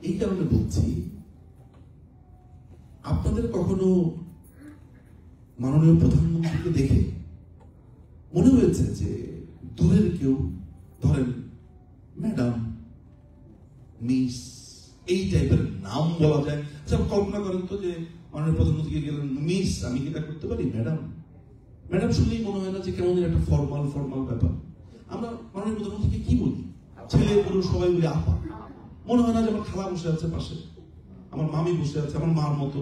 এই কারণে বলছি, আপনাদের কখনো মাননীয় প্রধানমন্ত্রীকে দেখে মনে হয়েছে যে দূরের কেউ, ধরেন ম্যাডাম, মিস, এই টাইপের নাম বলা যায়। আচ্ছা কল্পনা করেন তো যে মাননীয় প্রধানমন্ত্রী গেলেন, মিস আমি কি এটা করতে পারি? ম্যাডাম, ম্যাডাম শুনলেই মনে হয় না যে কেমন একটা ফর্মাল ফর্মাল ব্যাপার? আমরা মাননীয় প্রধানমন্ত্রীকে কি বলি? ছেলে পুরো সবাই বলি আপা। মনে হয় না যে আমার খালা বসে আছে পাশে, আমার মামি বসে আছে, আমার মার মতো।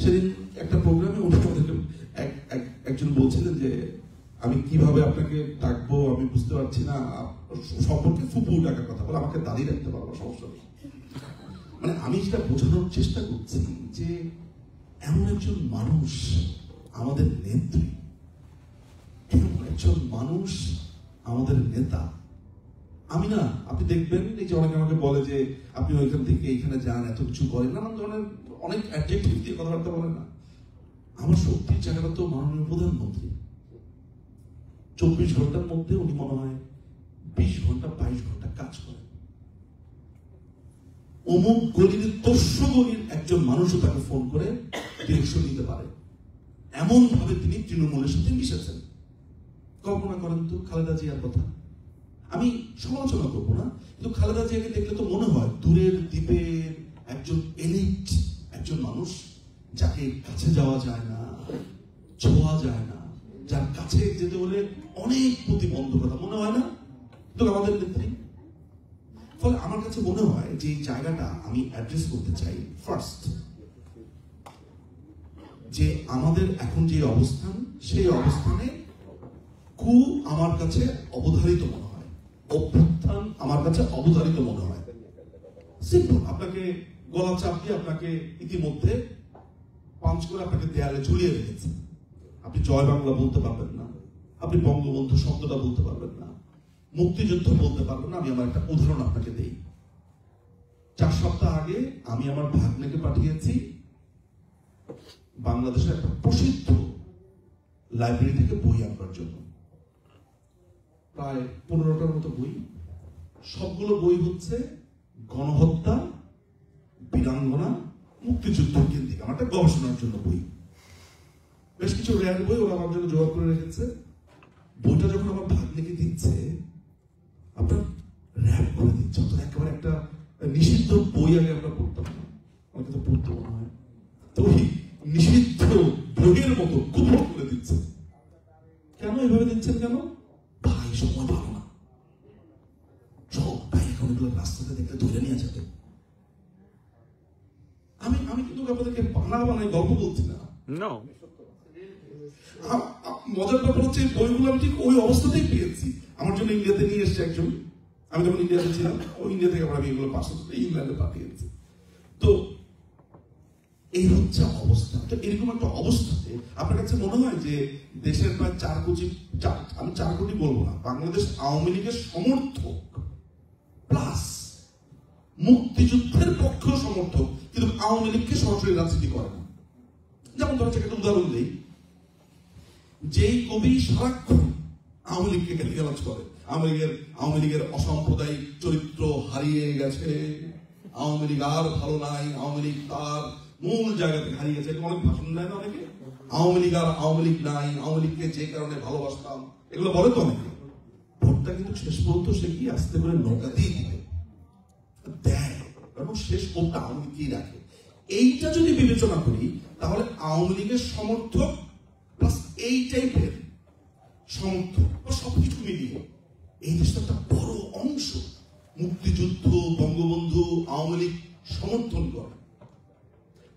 সেদিন একটা প্রোগ্রামে উনি আমাদেরকে একজন বলছিলেন যে আমি কিভাবে আপনাকে ডাকবো আমি বুঝতে পারছি না, সম্পর্কে ফুপু ডাকার কথা বলে, আমাকে দাদি রাখতে পারবো, সমস্যা নেই। মানে আমি সেটা বোঝানোর চেষ্টা করছি যে এমন একজন মানুষ আমাদের নেত্রী, এমন একজন মানুষ আমাদের নেতা। আমি না, আপনি দেখবেন এই যে অনেকে আমাকে বলে যে আপনি ওইখান থেকে এইখানে যান, এত কিছু করেন, নানান ধরনের অনেক অ্যাডজেক্টিভ দিয়ে কথাবার্তা বলেন না। আমার শক্তির জায়গাটা তো মাননীয় প্রধানমন্ত্রী। 24 ঘন্টার মধ্যে উনি মনে হয় 20 ঘন্টা 22 ঘন্টা কাজ করেন। অমুক গলির 300 গলির একজন মানুষও তাকে ফোন করে ডিরেকশন দিতে পারে, এমন ভাবে তিনি তৃণমূলের সাথে মিশেছেন। কল্পনা করেন তো খালেদা জিয়ার কথা। আমি সমালোচনা করবো না, কিন্তু খালেদা জিয়াকে দেখলে তো মনে হয় দূরের দ্বীপের একজন এলিট, একজন মানুষ যাকে কাছে যাওয়া যায় না, ছোঁয়া যায় না, যার কাছে যেতে হলে অনেক প্রতিবন্ধকতা, মনে হয় না? তো আমাদের নেত্রী। ফলে আমার কাছে মনে হয় যে এই জায়গাটা আমি অ্যাড্রেস করতে চাই ফার্স্ট, যে আমাদের এখন যে অবস্থান, সেই অবস্থানে কু আমার কাছে অবধারিত মনে হয়, অভ্যুত্থান আমার কাছে অবধারিত মনে হয়। সিম্পল, আপনাকে গলা চাপ দিয়ে আপনাকে ইতিমধ্যে পাঞ্চ করে আপনাকে দেয়ালে ঝুলিয়ে রেখেছে। আপনি জয় বাংলা বলতে পারবেন না, আপনি বঙ্গবন্ধু শব্দটা বলতে পারবেন না, মুক্তিযুদ্ধ বলতে পারবেন না। আমি আমার একটা উদাহরণ আপনাকে দেই। 4 সপ্তাহ আগে আমি আমার ভাগ্নেকে পাঠিয়েছি বাংলাদেশের একটা প্রসিদ্ধ লাইব্রেরি থেকে বই আনবার জন্য। প্রায় 15টার মতো বই, সবগুলো বই হচ্ছে গণহত্যা, বীরাঙ্গনা, মুক্তিযুদ্ধ কেন্দ্রিক, আমার একটা গবেষণার জন্য বই। বেশ কিছু রেয়ার বই ওরা আমার জন্য জোগাড় করে রেখেছে। বইটা যখন আমার ভাগ্নেকে দিচ্ছে, আপনার র্যাপ করে দিচ্ছে, অর্থাৎ একেবারে একটা নিষিদ্ধ বই আগে আমরা পড়তাম না, আমাকে তো পড়তে মনে হয়, তো ওই নিষিদ্ধ বইয়ের মতো কুপন করে দিচ্ছে। কেন এভাবে দিচ্ছেন? কেন? ভাই সময় ভালো না, সব ভাই এখন এগুলো রাস্তাতে দেখলে ধরে নিয়ে যাবে। আমি কিন্তু আপনাদেরকে বাংলা বানাই গল্প বলছি না। মজার ব্যাপার হচ্ছে বইগুলো আমি ঠিক ওই অবস্থাতেই পেয়েছি। আমার জন্য ইন্ডিয়াতে নিয়ে এসছে একজন, আমি যখন ইন্ডিয়াতে ছিলাম, ওই ইন্ডিয়া থেকে আমি এগুলো পার্সেল করে ইংল্যান্ডে পাঠিয়েছি। তো এই হচ্ছে অবস্থা। তো এরকম একটা অবস্থাতে আপনার কাছে মনে হয় যে দেশের প্রায় 4 কোটি, আমি 4 কোটি বলবো না, বাংলাদেশ আওয়ামী লীগের সমর্থক প্লাস মুক্তিযুদ্ধের পক্ষ সমর্থক, কিন্তু আওয়ামী লীগকে সরাসরি রাজনীতি করে না। যেমন ধরো একটা উদাহরণ দিই, যেই কবি সারাক্ষণ আওয়ামী লীগকে গালিগালাজ করে, আওয়ামী লীগের অসাম্প্রদায়িক চরিত্র হারিয়ে গেছে, আওয়ামী লীগ আর ভালো নাই, আওয়ামী লীগ তার মূল জায়গা থেকে হারিয়ে গেছে, অনেক ভাষণ দেয় না অনেকে, আওয়ামী লীগ আর আওয়ামী লীগ নাই, আওয়ামী লীগকে যে কারণে ভালোবাসতাম, এগুলো বলে তো অনেকে। ভোটটা কিন্তু শেষ পর্যন্ত সে কি আস্তে করে নৌকাতেই দিবে, দেয়, কারণ শেষ ভোটটা আওয়ামী লীগকেই রাখে। এইটা যদি বিবেচনা করি, তাহলে আওয়ামী লীগের সমর্থক প্লাস এই টাইপের সমর্থক বা সবকিছু মিলিয়ে এই দেশটা একটা বড় অংশ মুক্তিযুদ্ধ, বঙ্গবন্ধু, আওয়ামী লীগ সমর্থন করে।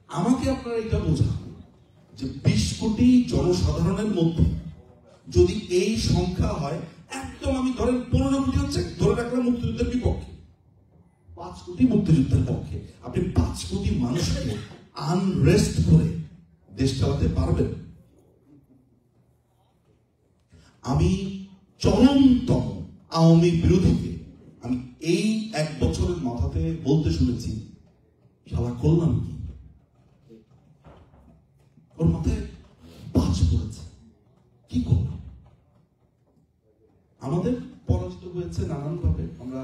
আমাকে আপনারা এটা বোঝান যে 20 কোটি জনসাধারণের মধ্যে যদি এই সংখ্যা হয়, একদম আমি ধরেন 15 কোটি হচ্ছে, ধরে রাখলাম মুক্তিযুদ্ধের বিপক্ষে, 5 কোটি মুক্তিযুদ্ধের পক্ষে, আপনি 5 কোটি মানুষকে আনরেস্ট করে দেশ চালাতে পারবেন? আমি চরমতম আওয়ামী বিরোধীকে আমি এই 1 বছরের মাথাতে বলতে শুনেছি, শালা করলাম কি? ওর মাথায় বাজ পড়েছে, কি করলাম? আমাদের পরাজিত হয়েছে নানানভাবে। আমরা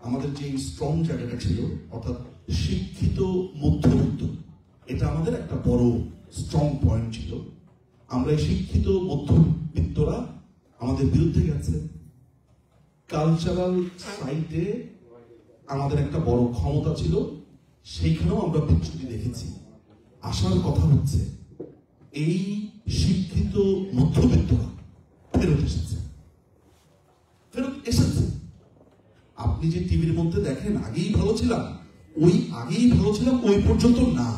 আমাদের যে স্ট্রং জায়গাটা ছিল, অর্থাৎ শিক্ষিত মধ্যবিত্ত, এটা আমাদের একটা বড় স্ট্রং পয়েন্ট ছিল। আমরা শিক্ষিত মধ্যবিত্তরা আমাদের বিরুদ্ধে গেছে। কালচারাল সাইটে আমাদের একটা বড় ক্ষমতা ছিল, সেইখানেও আমরা বিচ্যুতি দেখেছি। আসার কথা হচ্ছে এই শিক্ষিত মধ্যবিত্তরা ফেরত এসেছে। আপনি যে টিভির মধ্যে দেখেন আগেই ভালো ছিলাম, ওই পর্যন্ত না।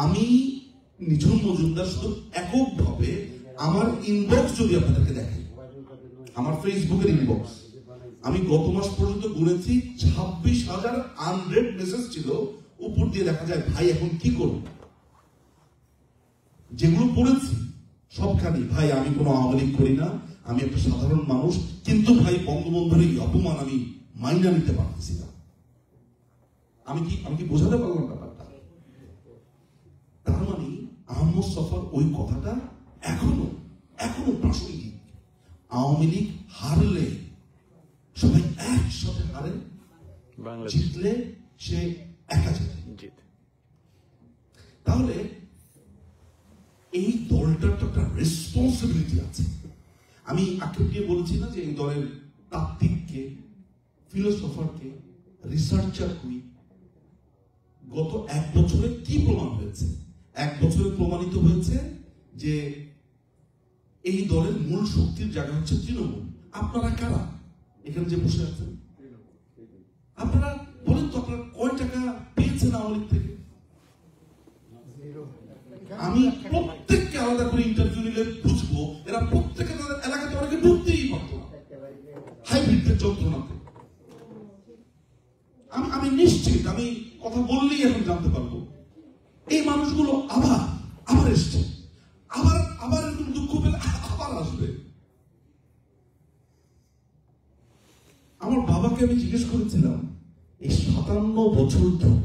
আমি নিঝুম মজুমদার শুধু এককভাবে আমার ইনবক্স যদি আপনাদেরকে দেখেন, আমার ফেসবুকের ইনবক্স, আমি গত মাস পর্যন্ত গুনেছি 26,000 আনরেড মেসেজ ছিল। উপর দিয়ে দেখা যায় ভাই এখন কি করব, যেগুলো পড়েছি সবখানি ভাই আমি কোনো আওয়ামী লীগ করি না, আমি একটা সাধারণ মানুষ, কিন্তু ভাই বঙ্গবন্ধুর এই অপমান আমি মাইনা নিতে পারতেছি না। আমি কি বোঝাতে পারলাম ব্যাপারটা? তার মানে আহমদ সফর ওই কথাটা এখনো প্রাসঙ্গিক। আওয়ামী লীগ হারলে সবাই একসাথে হারে, জিতলে সে একা জিতে। তাহলে এই দলটার তো একটা রেসপন্সিবিলিটি আছে। আমি আক্ষেপকে বলছি না যে এই দলের তাত্ত্বিককে, ফিলোসফারকে, রিসার্চার কই। গত 1 বছরে কি প্রমাণ হয়েছে? 1 বছরে প্রমাণিত হয়েছে যে এই দলের মূল শক্তির জায়গা হচ্ছে তৃণমূল। আপনারা কারা এখানে যে বসে আছেন? আপনারা বলেন তো, আপনারা কয় টাকা পেয়েছেন আওয়ামী লীগ থেকে? আমি প্রত্যেককে আলাদা করে ইন্টারভিউ নিলে বুঝবো এরা প্রত্যেকে তাদের এলাকাতে অনেকে ঢুকতেই পারতো না, হাইব্রিডের যন্ত্রণাতে। আমি নিশ্চিত, আমি কথা বললেই এখন জানতে পারবো এই মানুষগুলো আবার এসছে, আবার এরকম দুঃখ পেলে আবার আসবে। আমার বাবাকে আমি জিজ্ঞেস করেছিলাম, এই 57 বছর ধরে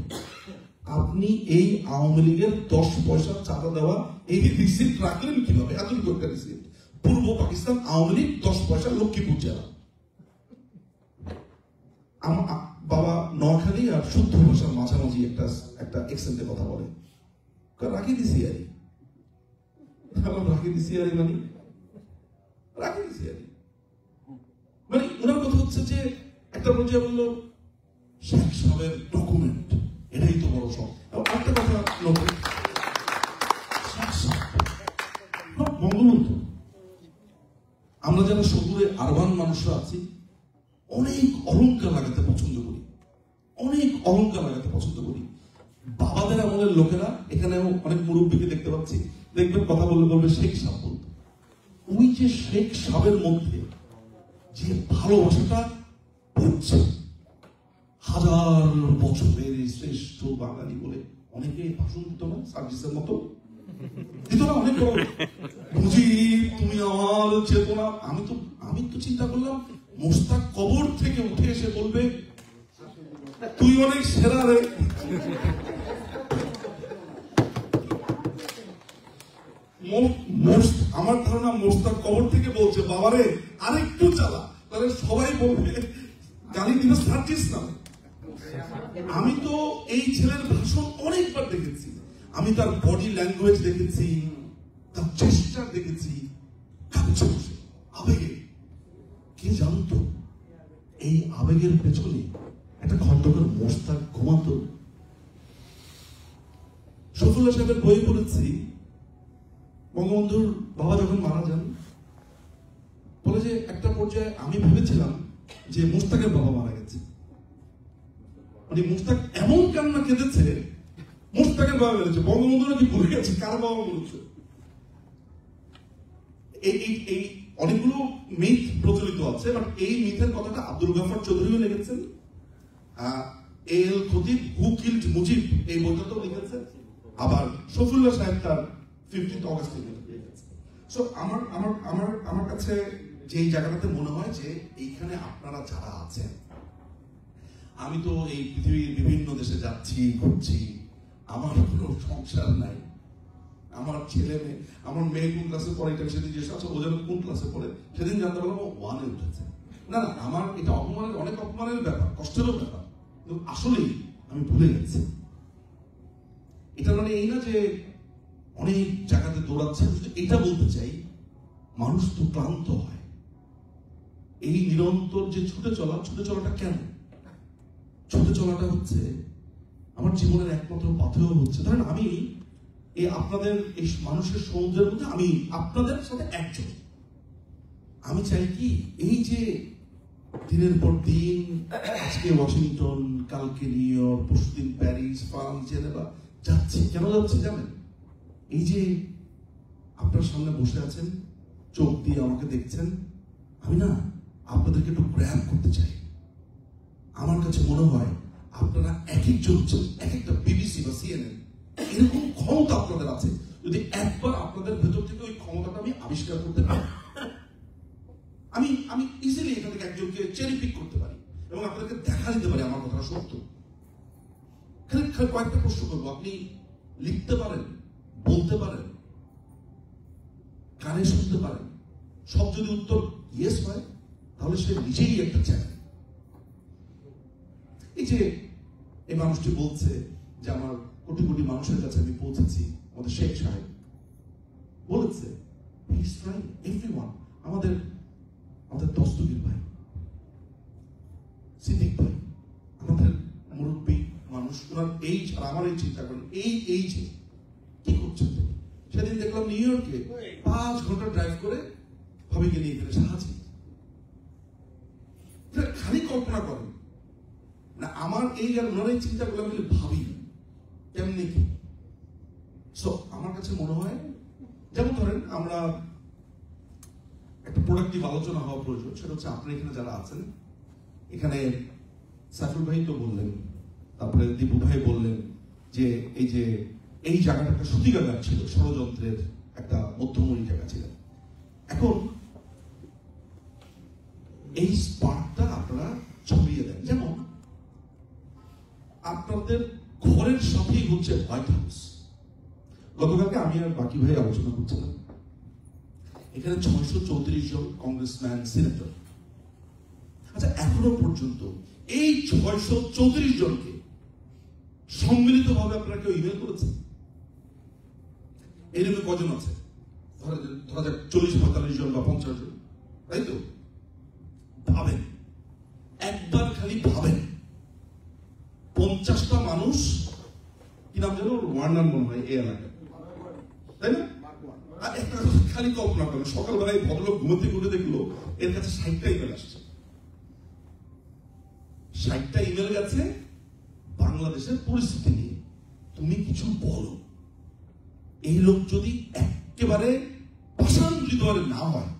আপনি এই আওয়ামী লীগের 10 পয়সা চাঁদা দেওয়া এই রিসিপ্ট রাখলেন কিভাবে? এতটুকু একটা রিসিপ্ট, পূর্ব পাকিস্তান আওয়ামী লীগ 10 পয়সা লক্ষ্মীপুর জেলা। আমার বাবা নোয়াখালী আর শুদ্ধ ভাষার মাঝামাঝি একটা এক্সেন্টে কথা বলে, রাখি দিছি আরি মানে ওনার কথা হচ্ছে যে একটা পর্যায়ে বললো শেখ সাহেবের ডকুমেন্ট, এটাই তো বড় সব। একটা কথা বঙ্গবন্ধু, আমরা যারা শহুরে আরবান মানুষরা আছি অনেক অহংকার লাগাতে পছন্দ করি, বাবাদের আমলের লোকেরা, এখানেও অনেক মুরব্বীকে দেখতে পাচ্ছি, দেখবেন কথা বলবে শেখ সাহেব বলতো। ওই যে শেখ সাহেবের মধ্যে যে ভালোবাসাটা হচ্ছে, হাজার বছরের শ্রেষ্ঠ বাঙালি বলে অনেকে ভাষণ দিত না, সার্জিসের মতো দিত না, অনেক বুঝি তুমি আমার চেতনা। আমি তো চিন্তা করলাম মোস্তাক কবর থেকে উঠে এসে বলবে তুই অনেক সেরা রে। আমার ধারণা মোস্তাক কবর থেকে বলছে বাবারে আরেকটু চালা, তাহলে সবাই বলবে গালি দিবে সার্জিস নামে। আমি তো এই ছেলের ভাষণ অনেকবার দেখেছি, আমি তার বডি ল্যাঙ্গুয়েজ দেখেছি, তার চেষ্টা দেখেছি, কাঁপছে বসে আবেগে। কে জানতো এই আবেগের পেছনে একটা খন্দকার মোস্তাক ঘুমাতো? শফিউল্লাহ সাহেবের বই পড়েছি, বঙ্গবন্ধুর বাবা যখন মারা যান, বলে যে একটা পর্যায়ে আমি ভেবেছিলাম যে মোস্তাকের বাবা মারা গেছে, মানে মোস্তাক এমন কান্না কেঁদেছে, মোস্তাকের বাবা বেড়েছে, বঙ্গবন্ধু নাকি ভুলে গেছে কার বাবা বলেছে। এই অনেকগুলো মিথ প্রচলিত আছে, বাট এই মিথের কথাটা আব্দুল গাফফার চৌধুরীও লিখেছেন, এল খতিব হু কিল্ড মুজিব এই বইটা তো লিখেছেন, আবার শফিউল্লাহ সাহেব তার 15 অগাস্টে লিখেছেন। সো আমার কাছে যে জায়গাটাতে মনে হয় যে এইখানে আপনারা যারা আছেন, আমি তো এই পৃথিবীর বিভিন্ন দেশে যাচ্ছি ঘুরছি, আমার কোনো সংসার নাই, আমার ছেলে মেয়ে, আমার মেয়ে কোন ক্লাসে পড়ে এটা সেদিন জিজ্ঞেস আছে, ও যেন কোন ক্লাসে পড়ে সেদিন জানতে পারলাম ও 1-এ উঠেছে। না আমার এটা অনেক অপমানের ব্যাপার, কষ্টেরও ব্যাপার, কিন্তু আসলেই আমি ভুলে গেছি। এটা মানে এই না যে অনেক জায়গাতে দৌড়াচ্ছে, এটা বলতে চাই মানুষ তো ক্লান্ত হয়। এই নিরন্তর যে ছুটে চলাটা কেন? ছুটে চলাটা হচ্ছে আমার জীবনের একমাত্র পাথেয় হচ্ছে, ধরেন আমি এই আপনাদের এই মানুষের সমুদ্রের মধ্যে আমি আপনাদের সাথে একজন। আমি চাই কি এই যে দিনের পর দিন, আজকে ওয়াশিংটন, কালকে নিউ ইয়র্ক, পরশুদিন প্যারিস, ফ্রান্স, জেনেভা যাচ্ছি, কেন যাচ্ছি জানেন? এই যে আপনার সামনে বসে আছেন, চোখ দিয়ে আমাকে দেখছেন, আমি না আপনাদেরকে একটু গ্র্যাব করতে চাই। আমার কাছে মনে হয় আপনারা এক একজন এক একটা বিবিসি বা সিএনএন, এরকম ক্ষমতা আপনাদের আছে। যদি একবার আপনাদের ভেতর থেকে ওই ক্ষমতাটা আমি আবিষ্কার করতে পারি, আমি ইজিলি এখান থেকে একজনকে চেরি পিক করতে পারি এবং আপনাদেরকে দেখা দিতে পারি আমার কথাটা সত্য। কয়েকটা প্রশ্ন করবো, আপনি লিখতে পারেন, বলতে পারেন, কানে শুনতে পারেন, সব যদি উত্তর ইয়েস হয় তাহলে সে নিজেই একটা চ্যানেল। এই যে এই মানুষটি বলছে যে আমার কোটি কোটি মানুষের কাছে আমি পৌঁছেছি, আমাদের শেখ সাহেব বলেছে আমাদের দস্তগীর ভাই, সিদ্দিক ভাই, আমাদের মুরব্বী মানুষ, ওনার এইজ আর আমার এই চিন্তা করেন, এই এইজে কি করছেন? সেদিন দেখলাম নিউ ইয়র্কে 5 ঘন্টা ড্রাইভ করে ভাবিকে নিয়ে গেলে সাহায্য। খালি কল্পনা করেন না, আমার এই আর ওনার এই চিন্তাগুলো আমি ভাবি কেমনি কি। সো আমার কাছে মনে হয়, যেমন ধরেন আমরা একটা প্রোডাক্টিভ আলোচনা হওয়া প্রয়োজন, সেটা হচ্ছে আপনারা এখানে যারা আছেন, এখানে সাইফুল ভাই তো বললেন, তারপরে দীপু ভাই বললেন যে এই জায়গাটা একটা সত্যিকার ছিল, ষড়যন্ত্রের একটা মধ্যমণি জায়গা ছিল। এখন এই স্পার্কটা আপনারা ছড়িয়ে দেন, যেমন আপনাদের ঘরের সাথেই হচ্ছে হোয়াইট হাউস। গতকালকে আমি আর বাকি ভাই আলোচনা করছিলাম, এখানে 634 জন কংগ্রেসম্যান, সিনেটর। আচ্ছা, এখনো পর্যন্ত এই 634 জনকে সম্মিলিত ভাবে আপনারা কেউ ইমেল করেছেন? এই রুমে কজন আছে? ধরা যাক 40-45 জন বা 50 জন, তাই তো? ভাবেন, একবার খালি ভাবেন, 50টা মানুষ, কি নাম যেন, ওয়ার্নার মনে হয় এই এলাকা, তাই না? একটা খালি কল্পনা করেন, সকালবেলায় ভদ্রলোক ঘুমোতে ঘুরে দেখলো এর কাছে 60টা ইমেল আসছে। 60টা ইমেল গেছে বাংলাদেশের পরিস্থিতি নিয়ে, তুমি কিছু বলো। এই লোক যদি একেবারে পাষাণজলিত না হয়,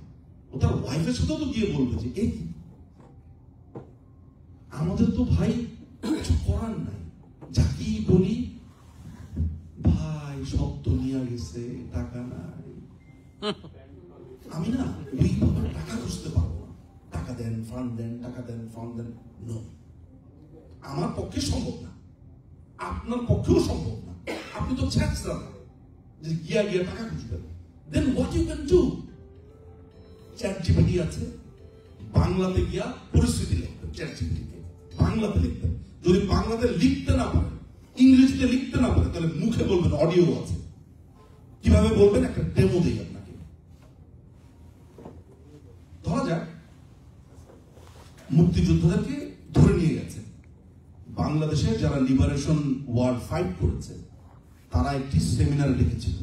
ও তার ওয়াইফের সাথেও তো গিয়ে বলবে যে এই আমাদের তো ভাই কিছু করার নাই, যাকে বলি ভাই সব তো নিয়ে গেছে, টাকা নাই, আমি না ওইভাবে টাকা খুঁজতে পারবো না, টাকা দেন ফান্ড দেন, টাকা দেন ফান্ড দেন, নো, আমার পক্ষে সম্ভব না, আপনার পক্ষেও সম্ভব না। আপনি তো চাচ্ছেন না যে গিয়া টাকা খুঁজবেন। Then what you can do, chat GPT আছে, বাংলাতে গিয়া পরিস্থিতি লিখবেন, চ্যাট জিপিটিকে বাংলাতে লিখবেন। যদি বাংলাতে লিখতে না পারে, ইংরেজিতে লিখতে না পারে, তাহলে মুখে বলবেন, অডিও আছে। কিভাবে বলবেন? একটা ডেমো দেই আপনাকে। ধরা যাক মুক্তিযোদ্ধাদেরকে ধরে নিয়ে গেছে, বাংলাদেশে যারা লিবারেশন ওয়ার ফাইট করেছে তারা একটি সেমিনার ডেকেছিল।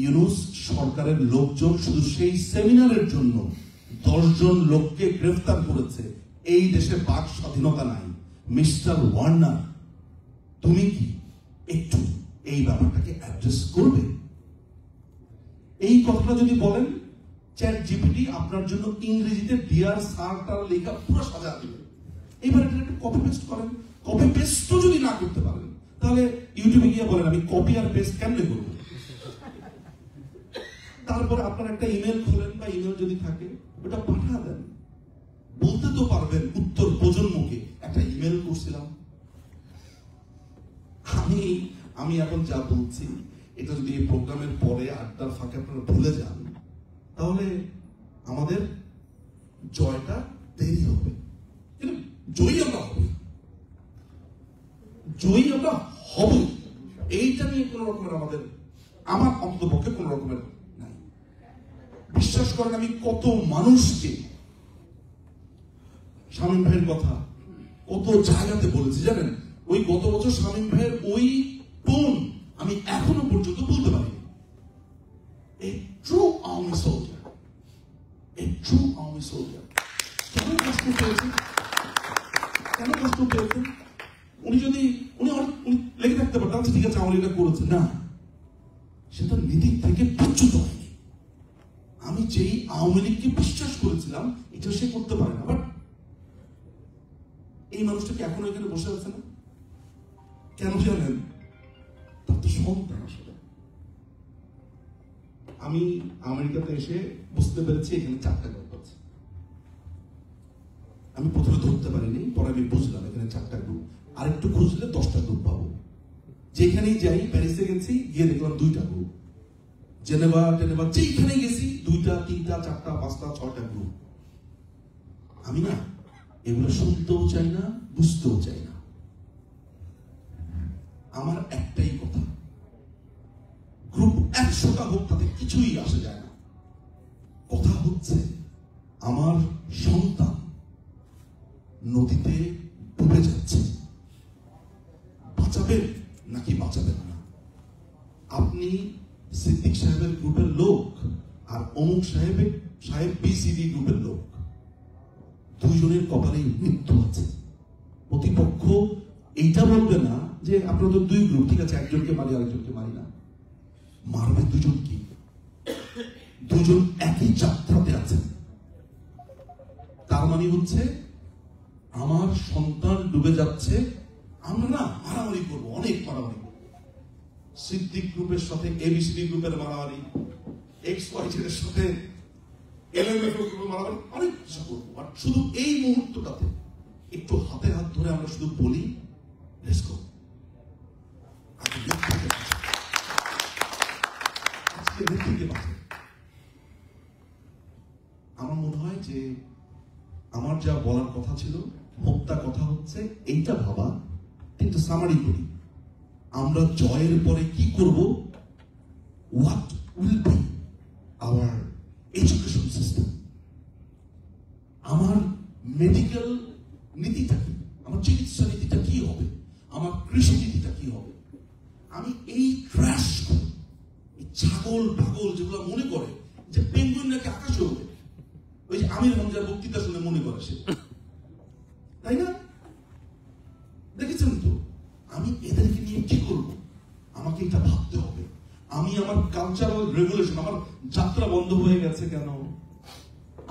ইউনূস সরকারের লোকজন শুধু সেই সেমিনারের জন্য 10 জন লোককে গ্রেফতার করেছে। এই দেশে বাক স্বাধীনতা নাই। মিস্টার ওয়ার্নার, তুমি কি একটু এই ব্যাপারটাকে অ্যাড্রেস করবে? এই কথাটা যদি বলেন, চ্যাট জিপিটি আপনার জন্য ইংরেজিতে ডিয়ার স্যার লেখা পুরো সাজা দিবে। এবার এটা একটু কপি পেস্ট করেন। কপি পেস্টও যদি না করতে পারেন, তাহলে ইউটিউবে গিয়ে বলেন আমি কপি আর পেস্ট কেমনে করবো। তারপর আপনার একটা ইমেল খোলেন বা ইমেল যদি থাকে ওটা পাঠা দেন। বলতে তো পারবেন উত্তর প্রজন্মকে, একটা ইমেল করছিলাম। আমি এখন যা বলছি এটা যদি এই প্রোগ্রামের পরে আড্ডার ফাঁকে আপনারা ভুলে যান, তাহলে আমাদের জয়টা দেরি হবে। কিন্তু জয়ী আমরা হব, জয়ী আমরা হব, এইটা নিয়ে কোন রকমের আমার অন্তত পক্ষে কোন রকমের নাই। বিশ্বাস করেন আমি কত মানুষকে শামীম ভাইয়ের কথা কত জায়গাতে বলেছি জানেন? ওই গত বছর শামীম ভাইয়ের ওই টোন আমি এখনো পর্যন্ত বলতে পারি। A true army soldier, a true army soldier. কেন কষ্ট পেয়েছেন? কেন কষ্ট পেয়েছেন? উনি লেগে থাকতে পারতেন ঠিক আছে আমার এটা করেছে না, সেটা নীতি থেকে বিচ্যুত হয়নি। আমি যেই আওয়ামী লীগকে বিশ্বাস করেছিলাম এটা সে করতে পারে না, বাট এই মানুষটাকে এখনো এখানে বসে আছে না কেন জানেন? তার তো সন্তান আসলে। আমি আমেরিকাতে এসে বুঝতে পেরেছি এখানে 4টা গ্রুপ আছে। আমি প্রথমে ধরতে পারিনি, পরে আমি বুঝলাম এখানে 4টা গ্রুপ। আরেকটু খুঁজলে 10টা গ্রুপ পাবো। যেখানেই যাই, প্যারিসে গেছি গিয়ে দেখলাম 2টা গ্রুপ, জেনেভা যেখানে গেছি 2টা 3টা 4টা 5টা 6টা গ্রুপ। আমি না এগুলো শুনতেও চাই না, বুঝতেও চাই না। আমার একটাই কথা, গ্রুপ 100টা হোক তাতে কিছুই আসে যায় না। কথা হচ্ছে আমার সন্তান নদীতে ডুবে যাচ্ছে, বাঁচাবেন নাকি বাঁচাবেন না? আপনি সিদ্দিক সাহেবের গ্রুপের লোক আর অমুক সাহেব বিসিডি গ্রুপের লোক, দুইজনের কপালে মৃত্যু আছে। প্রতিপক্ষ এইটা বলবে না যে আপনারা তো 2 গ্রুপ, ঠিক আছে একজনকে মারি আরেকজনকে মারি না। মারবে দুজনকে, দুজন একই যাত্রাতে আছেন। তার মানে হচ্ছে আমার সন্তান ডুবে যাচ্ছে, আমরা না মারামারি করবো, অনেক মারামারি করবো। সিদ্দিক গ্রুপের সাথে এবিসিডি গ্রুপের মারামারি, XYZ এর সাথে LMF গ্রুপের মারামারি, অনেক কিছু করবো। আর শুধু এই মুহূর্তটাতে একটু হাতে হাত ধরে আমরা শুধু বলি লেটস গো। আমার মনে হয় যে আমার যা বলার কথা ছিল, মোদ্দা কথা হচ্ছে এইটা ভাবা, কিন্তু সামারি করি আমরা জয়ের পরে কি করব, what will be hour education system, আমার মেডিকেল নীতিটা কি, আমার চিকিৎসা নীতিটা কি হবে, আমার কৃষি নীতিটা কি হবে। আমি এই ট্র্যাশ ছাগল পাগল যেগুলো মনে করে যে পেঙ্গুইন নাকি আকাশে হবে, ওই যে আমির হামজার বক্তৃতা শুনে মনে করে সে, তাই না? দেখেছেন তো? আমি এদেরকে নিয়ে কি করব? আমাকে এটা ভাবতে হবে। আমি আমার কালচারাল রেগুলেশন, আমার যাত্রা বন্ধ হয়ে গেছে কেন,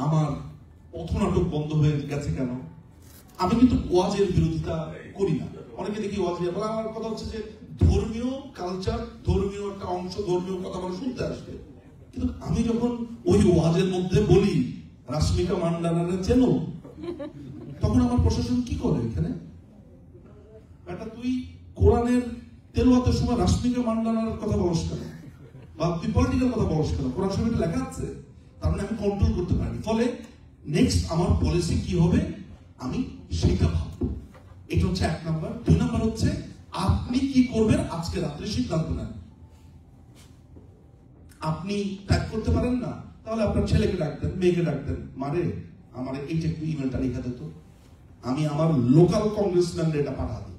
আমার পথনাটক বন্ধ হয়ে গেছে কেন? আমি কিন্তু ওয়াজের বিরোধিতা করি না। অনেকে দেখি ওয়াজ নিয়ে বলে, আমার কথা হচ্ছে যে ধর্মীয় কালচার, ধর্মীয় একটা অংশ, ধর্মীয় কথা আমরা শুনতে আসবে। কিন্তু আমি যখন ওই ওয়াজের মধ্যে বলি রাশ্মিকা মান্ডানারে চেনো, তখন আমার প্রশাসন কি করে এখানে? এটা তুই কোরআনের তেলাওয়াতের সময় রাশ্মিকা মান্ডানার কথা বলস কেন, বা তুই পলিটিক্যাল কথা বলস কেন? কোরআন শরীফে লেখা আছে। তার মানে আমি কন্ট্রোল করতে পারি। ফলে নেক্সট আমার পলিসি কি হবে আমি সেটা ভাববো। এটা হচ্ছে 1 নাম্বার। 2 নাম্বার হচ্ছে আপনি কি করবেন আজকে রাত্রে সিদ্ধান্ত নেন। আপনি ট্যাগ করতে পারেন না, তাহলে আপনার ছেলেকে ডাকতেন, মেয়েকে ডাকতেন, মারে আমার এইটা একটু ইমেলটা লিখে দিত, আমি আমার লোকাল কংগ্রেসম্যানদের এটা পাঠা দিই।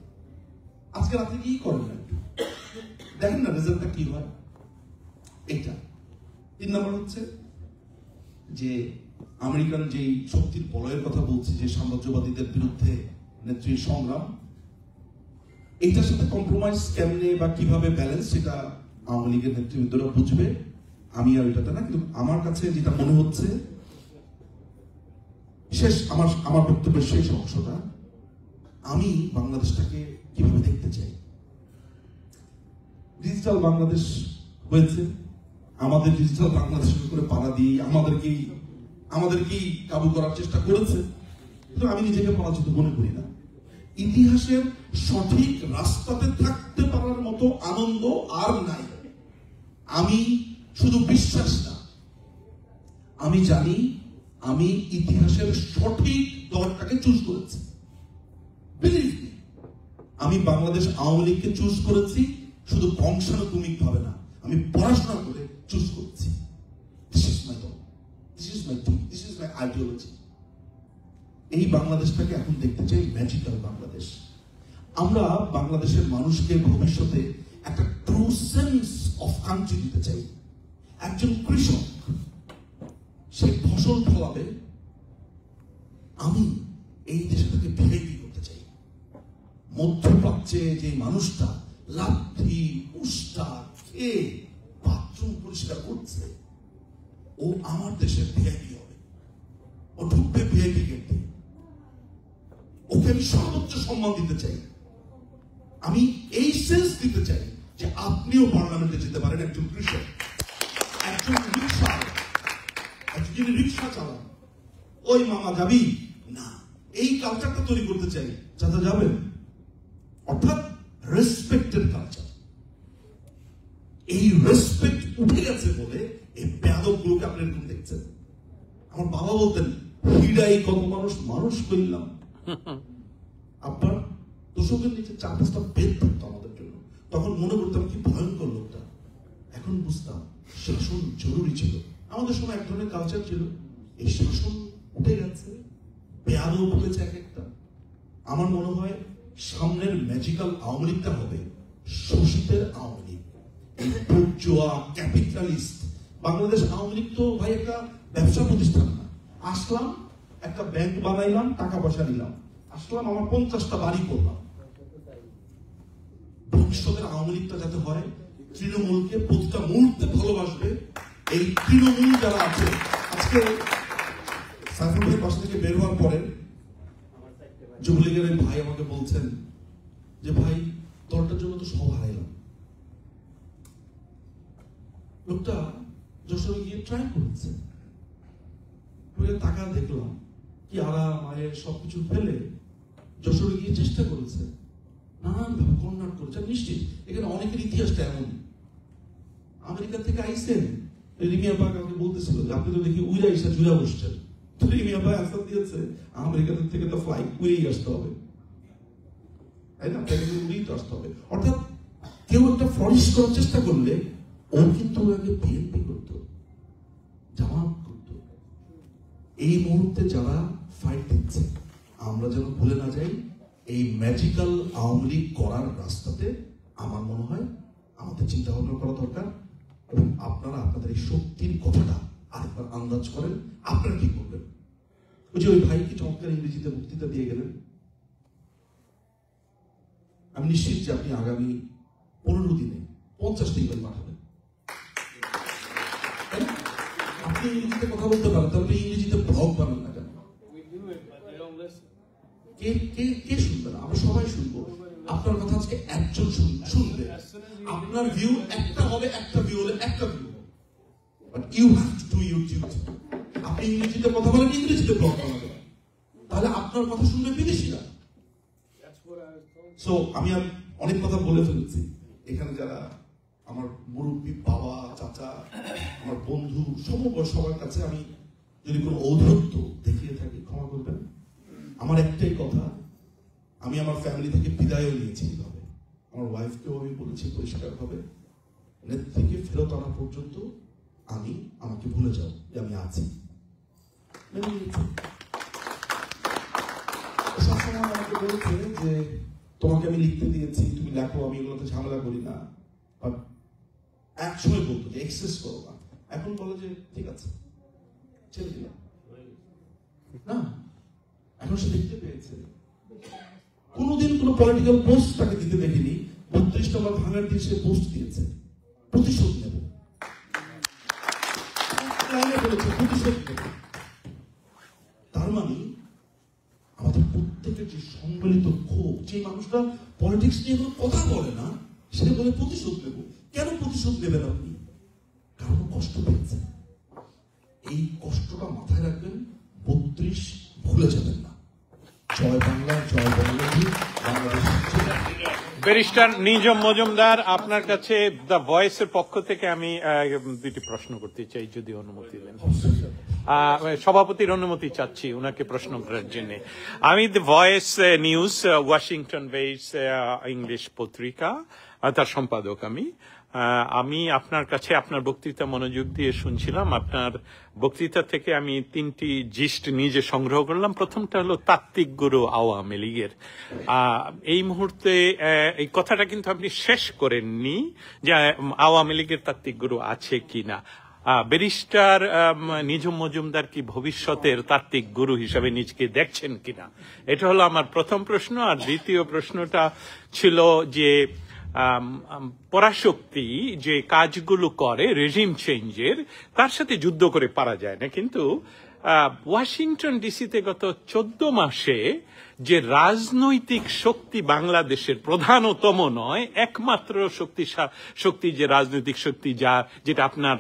আজকে রাত্রে কি করেন না একটু দেখেন না রেজাল্টটা কি হয়। এইটা 3 নাম্বার হচ্ছে যে আমেরিকান যেই শক্তির বলয়ের কথা বলছি, যে সাম্রাজ্যবাদীদের বিরুদ্ধে নেত্রীর সংগ্রাম, এইটার সাথে কম্প্রোমাইজ কেমনে বা কিভাবে ব্যালেন্স, সেটা আওয়ামী লীগের নেতৃবৃন্দরা বুঝবে। আমি আর এটাতে না, কিন্তু আমার কাছে যেটা মনে হচ্ছে শেষ, আমার বক্তব্যের শেষ অংশটা, আমি বাংলাদেশটাকে কিভাবে দেখতে চাই। ডিজিটাল বাংলাদেশ হয়েছে, আমাদের ডিজিটাল বাংলাদেশের করে পাড়া দিয়ে আমাদেরকেই কাবু করার চেষ্টা করেছে। কিন্তু আমি নিজেকে পরাজিত মনে করি না। ইতিহাসের সঠিক রাস্তাতে থাকতে পারার মতো আনন্দ আর নাই। আমি শুধু বিশ্বাস না, আমি জানি আমি ইতিহাসের সঠিক দলটাকে চুজ করেছি। আমি বাংলাদেশ আওয়ামী লীগকে চুজ করেছি শুধু বংশানুক্রমিক ভাবে না, আমি পড়াশোনা করে চুজ করেছি। দিস ইজ মাই দল। This is my thing, this is my ideology. এই বাংলাদেশটাকে এখন দেখতে চাই ম্যাজিক্যাল বাংলাদেশ। আমরা বাংলাদেশের মানুষকে ভবিষ্যতে একটা ট্রু সেন্স অফ কান্ট্রি দিতে চাই। একজন কৃষক সে ফসল ফলাবে, আমি এই দেশে তাকে ভিআইপি করতে চাই। মধ্যপ্রাচ্যে যে মানুষটা লাঠি উষ্টা খেয়ে বাথরুম পরিষ্কার করছে, ও আমার দেশের ভিআইপি হবে। ও ঢুকবে ভিআইপি গেট দিয়ে, ওকে আমি সর্বোচ্চ সম্মান দিতে চাই। আমি এই সেন্স দিতে চাই যে আপনিও পার্লামেন্টে যেতে পারেন একজন কৃষক, একজন যিনি রিক্সা চালান। ওই মামা যাবি না, এই কালচারটা তৈরি করতে চাই। চাচা যাবেন, অর্থাৎ রেসপেক্টের কালচার। এই রেসপেক্ট উঠে গেছে বলে এই বেয়াদব গুলোকে আপনি এরকম দেখছেন। আমার বাবা বলতেন, হিডাই কত মানুষ করলাম। আপনার দোষকের নিচে 4-5টা বেদ থাকতো আমাদের জন্য, তখন মনে করতাম কি ভয়ঙ্কর লোকটা। এখন বুঝতাম শাসন জরুরি ছিল। আমাদের সময় এক ধরনের কালচার ছিল, এই শাসন উঠে গেছে, বেয়াদব হয়েছে এক একটা। আমার মনে হয় সামনের ম্যাজিক্যাল আওয়ামী লীগটা হবে শোষিতের আওয়ামী লীগ, এই বুর্জোয়া ক্যাপিটালিস্ট। বাংলাদেশ আওয়ামী লীগ তো ভাই একটা ব্যবসা প্রতিষ্ঠান না। আসলাম, একটা ব্যাংক বানাইলাম, টাকা পয়সা নিলাম, আসলাম, আমার 50টা বাড়ি করলাম। ভবিষ্যতের আওয়ামী লীগটা যাতে হয় তৃণমূলকে প্রতিটা মুহূর্তে ভালোবাসবে। এই তৃণমূল যারা আছে, আজকে সাইফুল ভাই বাসা থেকে বের হওয়ার পরে যুবলীগের ভাই আমাকে বলছেন যে ভাই দলটার জন্য তো সব হারাইলাম। লোকটা যশোরে গিয়ে ট্রাই করেছে, টাকা দেখলাম কি আরাম মায়ের সবকিছু ফেলে যশোরে গিয়ে চেষ্টা করেছে, নানান ভাবে কর্নাট করেছে। নিশ্চিত এখানে অনেকের ইতিহাসটা এমন। আমেরিকা থেকে আইসেন, রিমিয়া বাগ আমাকে বলতেছিল যে আপনি তো দেখি উইরা ইসা জুড়া বসছেন। রিমিয়া বাগ আনসার দিয়েছে, আমেরিকা থেকে তো ফ্লাইট উড়েই আসতে হবে, তাই না? উড়েই তো আসতে হবে। অর্থাৎ কেউ একটা ফ্লরিশ করার চেষ্টা করলে ও কিন্তু আগে বিএনপি করতো, জামাত করতো। এই মুহূর্তে যারা ফাইট দিচ্ছে, আমরা যেন ভুলে না যাই এই ম্যাজিক্যাল আওয়ামী লীগ করার রাস্তাতে আমার মনে হয় আমাদের চিন্তা ভাবনা করা দরকার। এবং আপনারা আপনাদের এই শক্তির কথাটা আপনার আন্দাজ করেন, আপনারা কি করবেন। ওই যে ওই ভাই কি চমৎকার ইংরেজিতে বক্তৃতা দিয়ে গেলেন। আমি নিশ্চিত যে আপনি আগামী 15 দিনে 50টা ইমেল পাঠাবেন। আপনি ইংরেজিতে কথা বলতে পারেন, তাহলে ইংরেজিতে ব্লগ বানান না কেন? কে শুনবে না? আমরা সবাই শুনবো। আপনার কথা আজকে একজন শুনবে। আপনার ভিউ একটা হবে, একটা ভিউ হলে একটা ভিউ হবে। But you have to do your duty. আপনি ইংরেজিতে কথা বলেন, ইংরেজিতে ব্লগ বানাবেন, তাহলে আপনার কথা শুনবে বিদেশিরা। সো আমি আর অনেক কথা বলে ফেলেছি। এখানে যারা আমার মুরব্বী, বাবা, চাচা, আমার বন্ধু, সমবয়স সবার কাছে আমি যদি কোনো ঔদ্ধত্য দেখিয়ে থাকি ক্ষমা করবেন। আমার একটাই কথা, আমি আমার ফ্যামিলি থেকে বিদায়ও নিয়েছি এইভাবে। আমার ওয়াইফকেও আমি বলেছি পরিষ্কারভাবে, নেত্রীকে ফেরত আনা পর্যন্ত আমাকে ভুলে যাও যে আমি আছি। সবসময় আমাকে বলেছে যে তোমাকে আমি লিখতে দিয়েছি, তুমি লেখো, আমি এগুলোতে ঝামেলা করি না। বাট এক সময় বলতো যে এক্সেস করো না, এখন বলে যে ঠিক আছে ছেড়ে দিলাম না। এখন সে দেখতে পেয়েছে কোনোদিন কোনো পলিটিক্যাল পোস্ট তাকে দিতে দেখিনি। 32 নম্বর ভাঙার দিয়ে সে পোস্ট দিয়েছে, প্রতিশোধ নেব, প্রতিশোধ নেব। তার মানে আমাদের প্রত্যেকের যে সম্মিলিত ক্ষোভ, যে মানুষটা পলিটিক্স নিয়ে কোনো কথা বলে না, সে বলে প্রতিশোধ নেব। কেন প্রতিশোধ নেবেন আপনি? কারণ কষ্ট পেয়েছে। এই কষ্টটা মাথায় রাখবেন, 32 ভুলে যাবেন না। জয় বাংলা, জয় বঙ্গবন্ধু, বাংলাদেশ। ব্যারিস্টার নিজম মজুমদার, আপনার কাছে দ্য ভয়েসের পক্ষ থেকে আমি দুটি প্রশ্ন করতে চাই, যদি অনুমতি দেন। সভাপতির অনুমতি চাচ্ছি ওনাকে প্রশ্ন করার জন্য। আমি the voice news, Washington base English পত্রিকা, তার সম্পাদক আমি। আমি আপনার কাছে আপনার বক্তৃতা মনোযোগ দিয়ে শুনছিলাম। আপনার বক্তৃতা থেকে আমি 3টি জিস্ট নিজে সংগ্রহ করলাম। প্রথমটা হলো তাত্ত্বিক গুরু আওয়ামী লীগের। এই মুহূর্তে এই কথাটা কিন্তু আপনি শেষ করেননি যে আওয়ামী লীগের তাত্ত্বিক গুরু আছে কিনা। ব্যারিস্টার নিঝুম মজুমদার কি ভবিষ্যতের তাত্ত্বিক গুরু হিসাবে নিজকে দেখছেন কিনা, এটা হলো আমার প্রথম প্রশ্ন। আর দ্বিতীয় প্রশ্নটা ছিল যে পরাশক্তি যে কাজগুলো করে রেজিম চেঞ্জের, তার সাথে যুদ্ধ করে পারা যায় না, কিন্তু ওয়াশিংটন ডিসিতে গত 14 মাসে যে রাজনৈতিক শক্তি বাংলাদেশের প্রধানতম নয়, একমাত্র শক্তি যে রাজনৈতিক শক্তি যেটা আপনার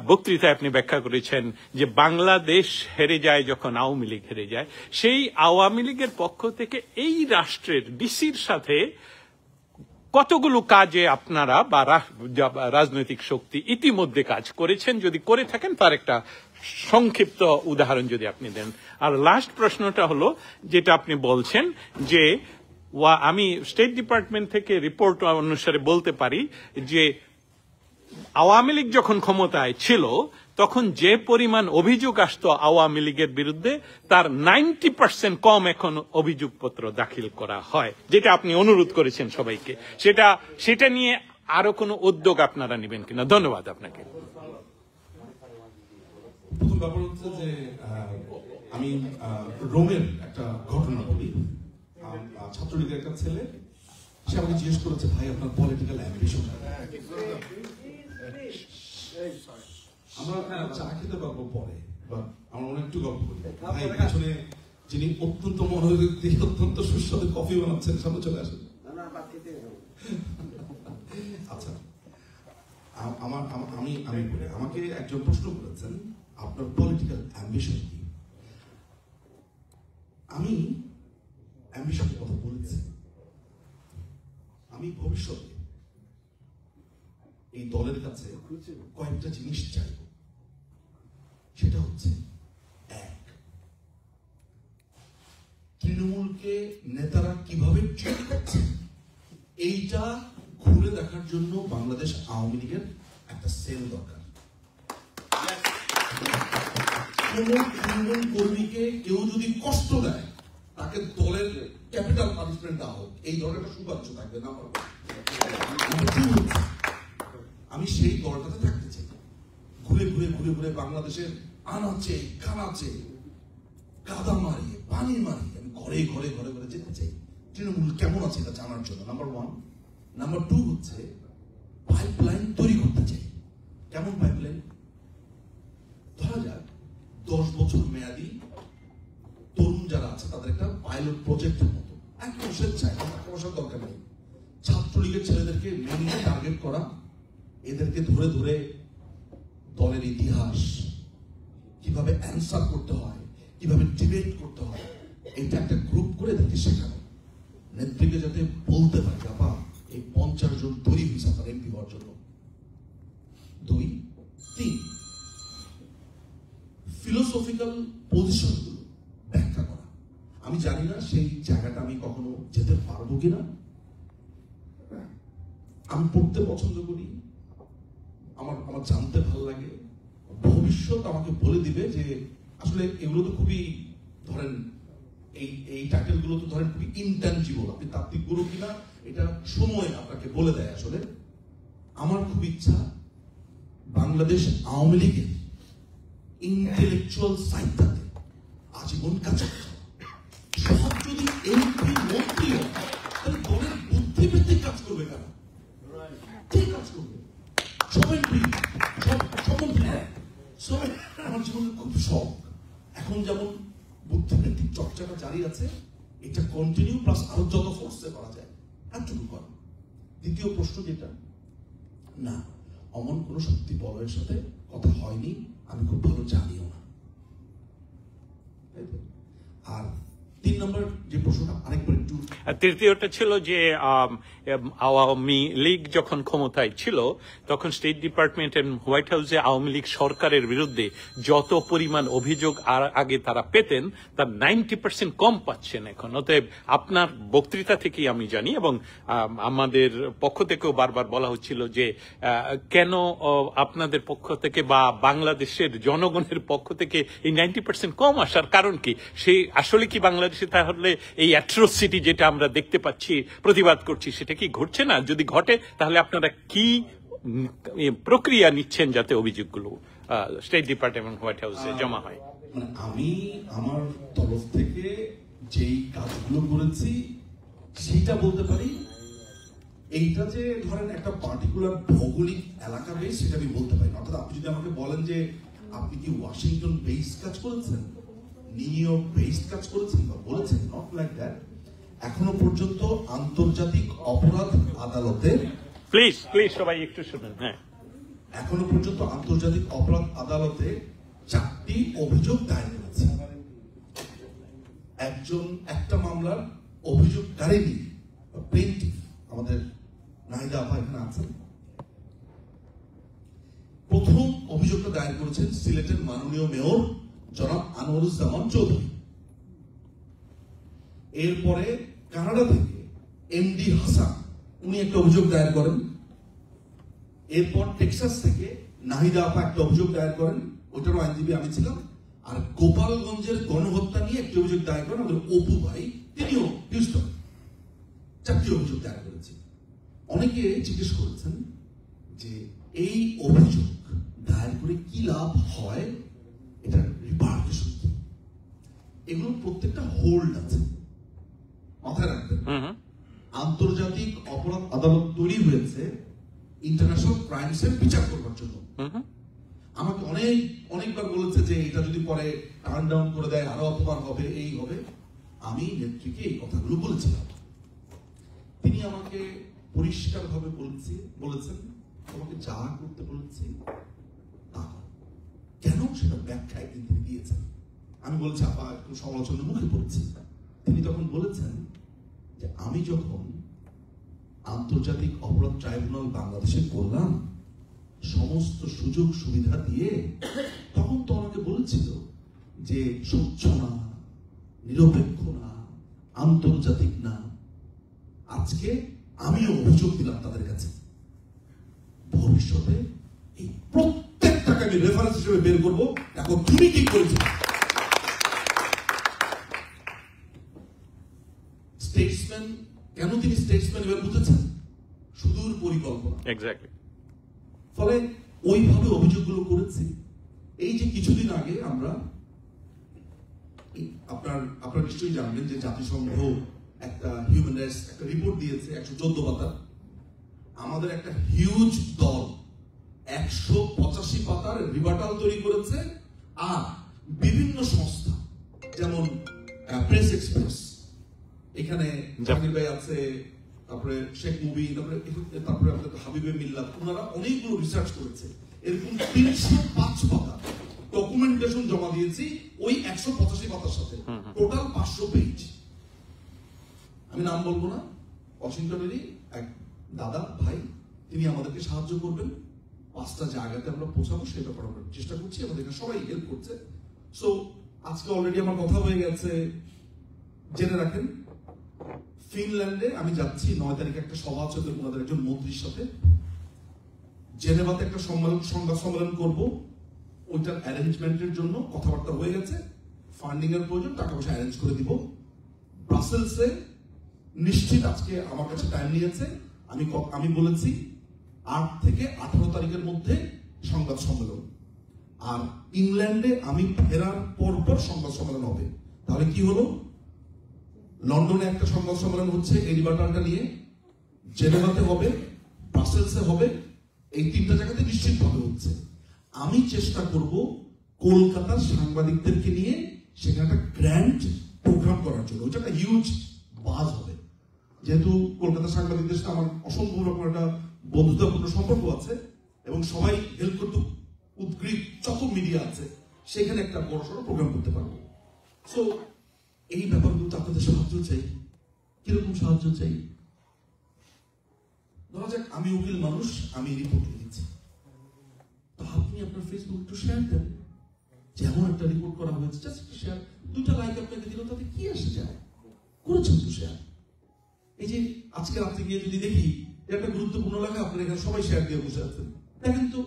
বক্তৃতায় আপনি ব্যাখ্যা করেছেন যে বাংলাদেশ হেরে যায় যখন আওয়ামী লীগ হেরে যায়, সেই আওয়ামী লীগের পক্ষ থেকে এই রাষ্ট্রের ডিসির সাথে কতগুলো কাজে আপনারা বা রাজনৈতিক শক্তি ইতিমধ্যে কাজ করেছেন, যদি করে থাকেন তার একটা সংক্ষিপ্ত উদাহরণ যদি আপনি দেন। আর লাস্ট প্রশ্নটা হলো যেটা আপনি বলছেন যে আমি স্টেট ডিপার্টমেন্ট থেকে রিপোর্ট অনুসারে বলতে পারি যে আওয়ামী লীগ যখন ক্ষমতায় ছিল তখন যে পরিমাণ অভিযোগ আসতো আওয়ামী লীগের বিরুদ্ধে, তার 90% কম এখন অভিযোগপত্র দাখিল করা হয়, যেটা আপনি অনুরোধ করেছেন সবাইকে। সেটা নিয়ে আরো কোনো উদ্যোগ আপনারা নেবেন কিনা? ধন্যবাদ আপনাকে। প্রথম ব্যাপার হচ্ছে যে আমি রোমের একটা ঘটনা বলি। ছাত্রলীগের একটা ছেলে, সে আমাকে জিজ্ঞেস করেছে, ভাই আপনার পলিটিক্যাল অ্যাম্বিশন? আমরা চা খেতে পারবো পরে, আমরা অনেক একটু গল্প করি। ভাই পেছনে যিনি অত্যন্ত মনোযোগ দিয়ে অত্যন্ত সুস্বাদু কফি বানাচ্ছেন, সামনে চলে আসেন। আচ্ছা, আমি বলি, আমাকে একজন প্রশ্ন করেছেন আপনার পলিটিক্যাল অ্যাম্বিশন কি। আমি অ্যাম্বিশনের কথা বলেছি, আমি ভবিষ্যতে এই দলের কাছে কয়েকটা জিনিস চাইব। সেটা হচ্ছে, এক, তৃণমূলকে নেতারা কিভাবে ট্রিট করছে এইটা ঘুরে দেখার জন্য বাংলাদেশ আওয়ামী লীগের একটা সেল দরকার। তৃণমূল কর্মীকে কেউ যদি কষ্ট দেয়, তাকে দলের ক্যাপিটাল পানিশমেন্ট দেওয়া হোক, এই ধরনের একটা সুপারিশ থাকবে। Number one. আমি সেই দলটাতে থাকতে চাই। ঘুরে ঘুরে ঘুরে ঘুরে বাংলাদেশের আনাচে কানাচে কাদা মারিয়ে পানি মারিয়ে আমি ঘরে ঘরে ঘরে ঘরে যেতে চাই, তৃণমূল কেমন আছে এটা জানার জন্য। Number one. নাম্বার টু হচ্ছে পাইপলাইন তৈরি করতে চাই। কেমন পাইপলাইন? ধরা যাক 10 বছর মেয়াদী তরুণ যারা আছে তাদের একটা পাইলট প্রজেক্টের মতো, একদম স্বেচ্ছায়, টাকা পয়সার দরকার নেই। ছাত্রলীগের ছেলেদেরকে মেনলি টার্গেট করা, এদেরকে ধরে ধরে দলের ইতিহাস কিভাবে অ্যান্সার করতে হয়, কিভাবে ডিবেট করতে হয়, এটা একটা গ্রুপ করে এদেরকে শেখানো। নেত্রীকে যাতে বলতে পারে, বাবা এই 50 জন তৈরি হয়েছে আপনার এমপি হওয়ার জন্য। 2, 3, ফিলোসফিক্যাল পজিশনগুলো ব্যাখ্যা করা। আমি জানি না সেই জায়গাটা আমি কখনো যেতে পারবো কিনা। আমি পড়তে পছন্দ করি, আমার জানতে ভালো লাগে। ভবিষ্যৎ আমাকে বলে দিবে যে আসলে এগুলো তো খুবই, ধরেন এই টাইটেল গুলো তো ধরেন খুবই ইনট্যানজিবল, আপনি তাত্ত্বিক গুরু কিনা এটা সময় আপনাকে বলে দেয়। আসলে আমার খুব ইচ্ছা বাংলাদেশ আওয়ামী লীগের ইন্টেলেকচুয়াল সাইডটাতে আজীবন কাজ করতে। সব যদি এমপি মন্ত্রী হয় তাহলে দলের বুদ্ধি পেতে কাজ করবে কারা? ঠিক কাজ করবে সবাই। আমার জীবনে খুব শখ, এখন যেমন বুদ্ধিবৃত্তিক চর্চাটা জারি আছে, এটা কন্টিনিউ প্লাস আরো যত ফোর্সে করা যায় এতটুকু করা। দ্বিতীয় প্রশ্ন যেটা, না অমন কোন শক্তি বলয়ের সাথে কথা হয়নি, আমি খুব ভালো জানিও না। আর 3 নম্বর যে প্রশ্নটা আরেকবার একটু। আর তৃতীয়টা ছিল যে আওয়ামী লীগ যখন ক্ষমতায় ছিল তখন স্টেট ডিপার্টমেন্ট এবং হোয়াইট হাউসে আওয়ামী লীগ সরকারের বিরুদ্ধে যত পরিমাণ অভিযোগ আগে তারা পেতেন তার 90% কম পাচ্ছেন এখন। অতএব আপনার বক্তৃতা থেকেই আমি জানি এবং আমাদের পক্ষ থেকেও বারবার বলা হচ্ছিল যে কেন আপনাদের পক্ষ থেকে বা বাংলাদেশের জনগণের পক্ষ থেকে এই 90% কম আসার কারণ কি? সেই আসলে কি বাংলাদেশে তাহলে এই অ্যাট্রোসিটি যেটা আমরা দেখতে পাচ্ছি প্রতিবাদ করছি সেটা কি ঘটছে না? যদি ঘটে তাহলে আপনারা কি প্রক্রিয়া নিচ্ছেন যাতে অভিযোগগুলো স্টেট ডিপার্টমেন্ট হোয়াইট হাউসে জমা হয়? মানে আমি আমার তরফ থেকে যেই কাজগুলো করেছি সেটা বলতে পারি। এইটা যে ধরেন একটা পার্টিকুলার ভৌগোলিক এলাকা বেস সেটা আমি বলতে পারি না। অর্থাৎ আপনি যদি আমাকে বলেন যে আপনি কি ওয়াশিংটন বেস কাজ করেছেন, নিউ ইয়র্ক বেস কাজ করেছেন বা বলেছেন, নট লাইক দ্যাট। এখনো পর্যন্ত আন্তর্জাতিক অপরাধ আদালতে প্লিজ সবাই একটু শুনুন। হ্যাঁ, এখনো পর্যন্ত আন্তর্জাতিক অপরাধ আদালতে 4টি অভিযোগ দায়ের করেছে। একটা মামলার অভিযোগকারী প্লেন্টিফ আমাদের নাহিদা আপা এখানে আছেন। প্রথম অভিযোগটা দায়ের করেছেন সিলেটের মাননীয় মেয়র জনাব আনোয়ারুজ্জামান চৌধুরী। এরপরে কানাডা থেকে এমডি হাসান উনি একটা অভিযোগ দায়ের করেন। এরপর টেক্সাস থেকে নাহিদা আপা একটা অভিযোগ দায়ের করেন, ওইটারও আইনজীবী আমি ছিলাম। আর গোপালগঞ্জের গণহত্যা নিয়ে একটা অভিযোগ দায়ের করেন আমাদের অপু ভাই, তিনিও হিউস্টন। 4টি অভিযোগ দায়ের করেছে। অনেকে জিজ্ঞেস করেছেন যে এই অভিযোগ দায়ের করে কি লাভ হয়, এটা রিপার্কেশন কি? এগুলো প্রত্যেকটা হোল্ড আছে, মাথায় রাখবেন। আন্তর্জাতিক অপরাধ আদালত তৈরি হয়েছে ইন্টারন্যাশনাল ক্রাইমসের বিচার করবার জন্য। আমাকে অনেকবার বলেছে যে এটা যদি পরে টার্ন ডাউন করে দেয় আরো অপমান হবে, এই হবে। আমি নেত্রীকে এই কথাগুলো বলেছিলাম। তিনি আমাকে পরিষ্কার ভাবে বলেছেন তোমাকে যা করতে বলেছি তা কেন সেটা ব্যাখ্যা একদিন তিনি দিয়েছেন। আমি বলছি আপা একটু সমালোচনার মুখে পড়েছি। তিনি তখন বলেছেন যে আমি যখন আন্তর্জাতিক অপরাধ ট্রাইব্যুনাল বাংলাদেশে করলাম সমস্ত সুযোগ সুবিধা দিয়ে, তখন তো আমাকে বলেছিল যে স্বচ্ছ না, নিরপেক্ষ না, আন্তর্জাতিক না। আজকে আমিও অভিযোগ দিলাম তাদের কাছে, ভবিষ্যতে এই প্রত্যেকটাকে আমি রেফারেন্স হিসেবে বের করবো। এখন তুমি কি করেছো? স্টেটসম্যান, কেন তিনি স্টেটসম্যান এবার বুঝেছেন? সুদূর পরিকল্পনা। এক্স্যাক্টলি। ফলে ওইভাবে অভিযোগগুলো করেছি। এই যে কিছুদিন আগে আমরা আপনারা নিশ্চয়ই জানবেন যে জাতিসংঘ একটা হিউম্যান রাইটস একটা রিপোর্ট দিয়েছে 114 পাতার। আমাদের একটা হিউজ দল 185 পাতার রিবাটাল তৈরি করেছে। আর বিভিন্ন সংস্থা যেমন প্রেস এক্সপ্রেস, এখানে জাকির ভাই আছে, তারপরে শেখ মুবিন, তারপরে আমাদের হাবিবে মিল্লাত, ওনারা অনেকগুলো রিসার্চ করেছে। এরকম 305 পাতা ডকুমেন্টেশন জমা দিয়েছি ওই 185 পাতার সাথে, টোটাল 500 পেজ। আমি নাম বলবো না, ওয়াশিংটনেরই এক দাদা ভাই, তিনি আমাদেরকে সাহায্য করবেন 5টা জায়গাতে আমরা পৌঁছাবো, সেটা করার চেষ্টা করছি। আমাদের সবাই হেল্প করছে। সো আজকে অলরেডি আমার কথা হয়ে গেছে। জেনে রাখেন ফিনল্যান্ডে আমি যাচ্ছি 9 তারিখে একটা সভা আছে ওনাদের একজন মন্ত্রীর সাথে। জেনেভাতে একটা সংবাদ সম্মেলন করব, ওইটার অ্যারেঞ্জমেন্টের জন্য কথাবার্তা হয়ে গেছে। ফান্ডিং এর প্রয়োজন, টাকা পয়সা অ্যারেঞ্জ করে দিব। ব্রাসেলসে নিশ্চিত আজকে আমার কাছে টাইম নিয়েছে, আমি বলেছি 8 থেকে 18 তারিখের মধ্যে সংবাদ সম্মেলন। আর ইংল্যান্ডে আমি ফেরার পর সংবাদ সম্মেলন হবে। তাহলে কি হলো, লন্ডনে একটা সংবাদ সম্মেলন হচ্ছে এই রিবাটালটা নিয়ে, জেনেভাতে হবে, ব্রাসেলসে হবে, এই 3টা জায়গাতে নিশ্চিতভাবে হচ্ছে। আমি চেষ্টা করব কলকাতার সাংবাদিকদেরকে নিয়ে সেখানে একটা গ্র্যান্ড প্রোগ্রাম করার জন্য। ওইটা একটা হিউজ বাজ হবে, যেহেতু কলকাতার সাংবাদিকদের সাথে আমার অসম্ভব রকম একটা বন্ধুত্বপূর্ণ সম্পর্ক আছে এবং সবাই হেল্প করতে উদ্গ্রীব, যত মিডিয়া আছে সেখানে একটা বড়সড় প্রোগ্রাম করতে পারবো। সো এই ব্যাপারগুলোতে আপনাদের সাহায্য চাই। কিরকম সাহায্য চাই? ধরা যাক আমি উকিল মানুষ, আমি রিপোর্ট লিখেছি, তো আপনি আপনার ফেসবুক একটু শেয়ার দেন, যেমন একটা রিপোর্ট করা হয়েছে, জাস্ট শেয়ার, 2টা লাইক আপনাকে দিল, তাতে কি আসে যায়? করেছেন তো শেয়ার। এই যে আজকে রাত্রে গিয়ে যদি দেখি একটা গুরুত্বপূর্ণ লেখা, আপনার এখানে সবাই শেয়ার দিয়ে বসে আছেন, দেখেন তো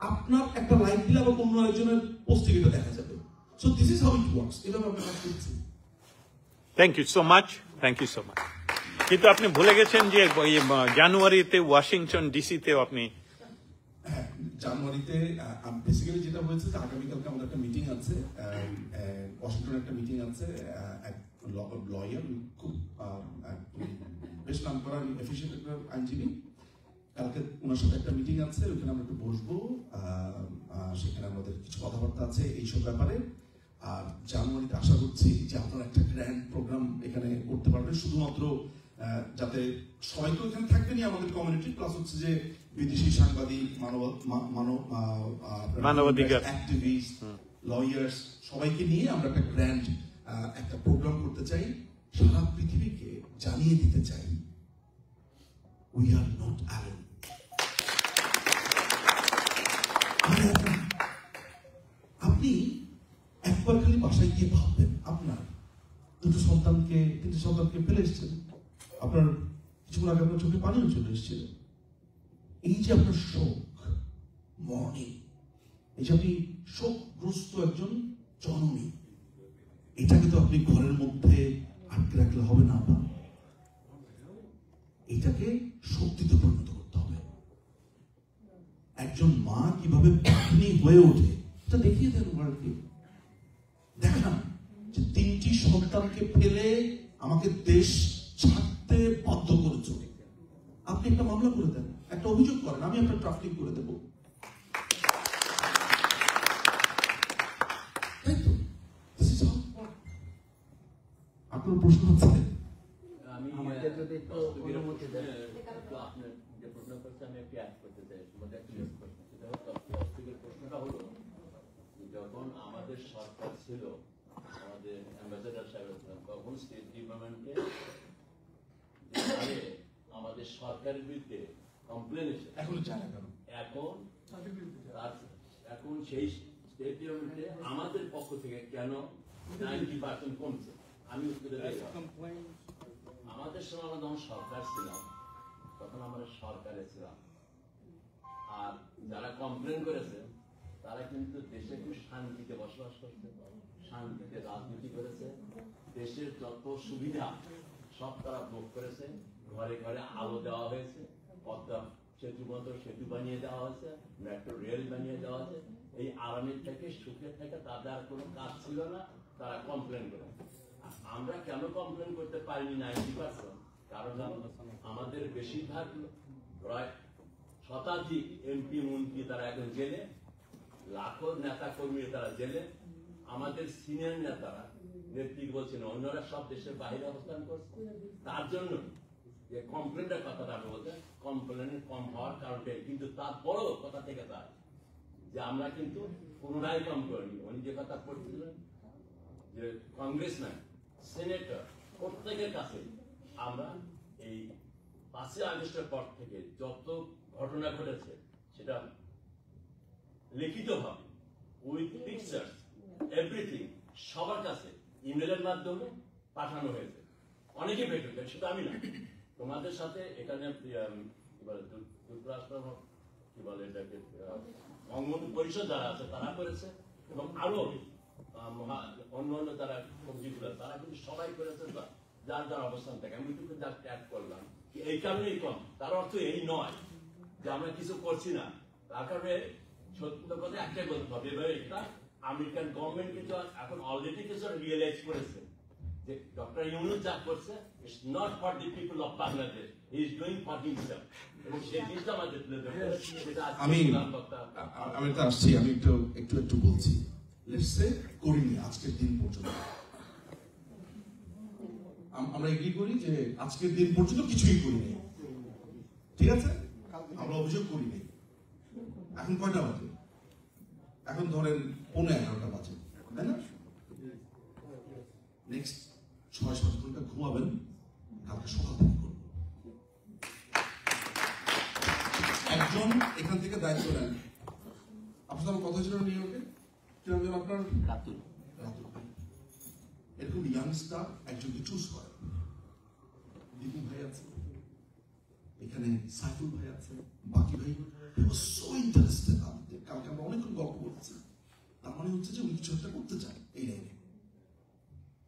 আপনার একটা লাইক দিলে আবার অন্য একজনের পোস্টে এটা দেখা যাবে। So this is how it works. এভাবে আমরা কাজ করছি। Thank you so much, thank you so much. কিন্তু আপনি ভুলে গেছেন যে জানুয়ারিতে ওয়াশিংটন ডিসিতেও আপনি জানুয়ারিতে বেসিক্যালি যেটা হয়েছে যে আগামীকালকে আমাদের একটা মিটিং আছে, ওয়াশিংটনে একটা মিটিং আছে, এক লয়ার, খুব বেশ নাম করা এফিশিয়েন্ট একটা আইনজীবী, কালকে ওনার সাথে একটা মিটিং আছে, ওখানে আমরা একটু বসবো, সেখানে আমাদের কিছু কথাবার্তা আছে এইসব ব্যাপারে। আর জানুয়ারিতে আশা করছি যে আপনারা একটা গ্র্যান্ড প্রোগ্রাম এখানে করতে পারবেন, শুধুমাত্র যাতে সবাই তো এখানে থাকবেনই আমাদের কমিউনিটি, প্লাস হচ্ছে যে বিদেশি সাংবাদিক, মানবাধিকার অ্যাক্টিভিস্ট, লয়ার্স, সবাইকে নিয়ে আমরা একটা গ্র্যান্ড একটা প্রোগ্রাম করতে চাই, সারা পৃথিবীকে জানিয়ে দিতে চাই উই আর নট অ্যালোন। আপনি একবার খালি বাসায় গিয়ে ভাববেন, আপনার 2টো সন্তানকে 3টে সন্তানকে ফেলে এসেছেন, আপনার কিছুক্ষণ আগে আপনার চোখে পানিও চলে এসেছিল। এই যে আপনার শোক, মর্নিং, এই যে আপনি শোকগ্রস্ত একজন জননী, এটাকে তো আপনি ঘরের মধ্যে আটকে রাখলে হবে না, আপনার এটাকে শক্তিতে পরিণত করতে হবে। একজন মা কিভাবে পত্নী হয়ে ওঠে এটা দেখিয়ে দেন ওয়ার্ল্ডকে। দেখান যে 3টি সন্তানকে ফেলে আমাকে দেশ ছাড়তে বাধ্য করেছে। আপনি একটা মামলা করে দেন, একটা অভিযোগ করেন, আমি আপনার ট্রাফিক করে দেবো। তাই তো? আপনার প্রশ্ন আছে? আমি আমাদের যদি একটু অনুমতি দেন, আপনার যে প্রশ্ন করছে আমি একটু অ্যাড করতে চাই। তোমাদের একটা প্রশ্ন, সেটা হলো প্রশ্নটা হলো যখন আমাদের সরকার ছিল, আমাদের অ্যাম্বাসেডার সাহেব তখন স্টেট ডিপার্টমেন্টে আমাদের সরকারের বিরুদ্ধে কমপ্লেন এসেছে। এখন সেই স্টেট ডিপার্টমেন্টে আমাদের পক্ষ থেকে কেন 90% কমছে? আমি উত্তরে আমাদের সময় আমরা যখন সরকার ছিলাম তখন আমরা সরকারে ছিলাম, আর যারা কমপ্লেন করেছেন তারা কিন্তু দেশে খুব শান্তিতে বসবাস করছে, শান্তিতে রাজনীতি করেছে, দেশের যত সুবিধা সব তারা ভোগ করেছে, ঘরে ঘরে আলো দেওয়া হয়েছে, পদ্মা সেতু মতো সেতু বানিয়ে দেওয়া হয়েছে, মেট্রো রেল বানিয়ে দেওয়া হয়েছে। এই আরামের থেকে সুখের থেকে তাদের আর কোনো কাজ ছিল না, তারা কমপ্লেন করে। আমরা কেন কমপ্লেন করতে পারিনি 90%? কারণ আমাদের বেশিরভাগ প্রায় শতাধিক এমপি মন্ত্রী তারা এখন জেলে, লাখো নেতা কর্মী তারা জেলে, আমাদের সিনিয়র নেতারা নেতৃত্ব বলছেন অন্যরা সব দেশের বাইরে অবস্থান করছে। তার জন্য যে কমপ্লেনের কথাটা আমি বলতে, কমপ্লেন কম হওয়ার কারণে, কিন্তু তারপরও কথা থেকে তার যে আমরা কিন্তু পুনরায় কম করিনি। উনি যে কথা করছিলেন যে কংগ্রেসম্যান, সেনেটর, প্রত্যেকের কাছে আমরা এই 5ই আগস্টের পর থেকে যত ঘটনা ঘটেছে সেটা লিখিতভাবে উইথ পিকচার্স এভরিথিং সবার কাছে ইমেলের মাধ্যমে পাঠানো হয়েছে। অনেকে পেয়েছে, শুধু আমি না, তোমাদের সাথে এখানে কি বলে যুক্তরাষ্ট্র কি বলে এটাকে বঙ্গবন্ধু পরিষদ যারা আছে তারা করেছে, এবং আরো অন্য অন্য যারা সবজিগুলো তারা কিন্তু সবাই করেছে যার যার অবস্থান থেকে। আমি কিন্তু যা ট্যাগ করলাম এই কারণেই কম, তার অর্থ এই নয় যে আমরা কিছু করছি না। তার কারণে সত্য কথা একটাই বলতে হবে, এবার এটা আমেরিকান গভর্নমেন্ট কিন্তু এখন অলরেডি কিছু রিয়েলাইজ করেছে যে ডক্টর ইউনূস যা করছে it's not for the people of Bangladesh, he is doing for himself, এবং সেই জিনিসটা আমাদের তুলে ধরতে সেটা আমি তো আসছি, আমি একটু বলছি। লেটস সে করিনি আজকের দিন পর্যন্ত, আমরা এগ্রি করি যে আজকের দিন পর্যন্ত কিছুই করিনি, ঠিক আছে? আমরা অভিযোগ করিনি। এখন কয়টা বাজে? এখন ধরেন 11:15 বাজে, তাই না? নেক্সট 6-7 ঘন্টা ঘুমাবেন, কালকে সকাল থেকে করবো। একজন এখান থেকে দায়িত্ব নেন। আপনার সাথে কথা ছিল নিউ ইয়র্কে, কিরকম যেন আপনার রাতুল ভাই, এরকম ইয়াংস্টার একজনকে চুজ করে। দীপু ভাই আছে এখানে, সাইফুল ভাই আছে, বাকি ভাই সো ইন্টারেস্টেড। কালকে আমরা অনেকক্ষণ গল্প করছি, তার মানে হচ্ছে যে উনি কিছু একটা করতে চান এই লাইনে।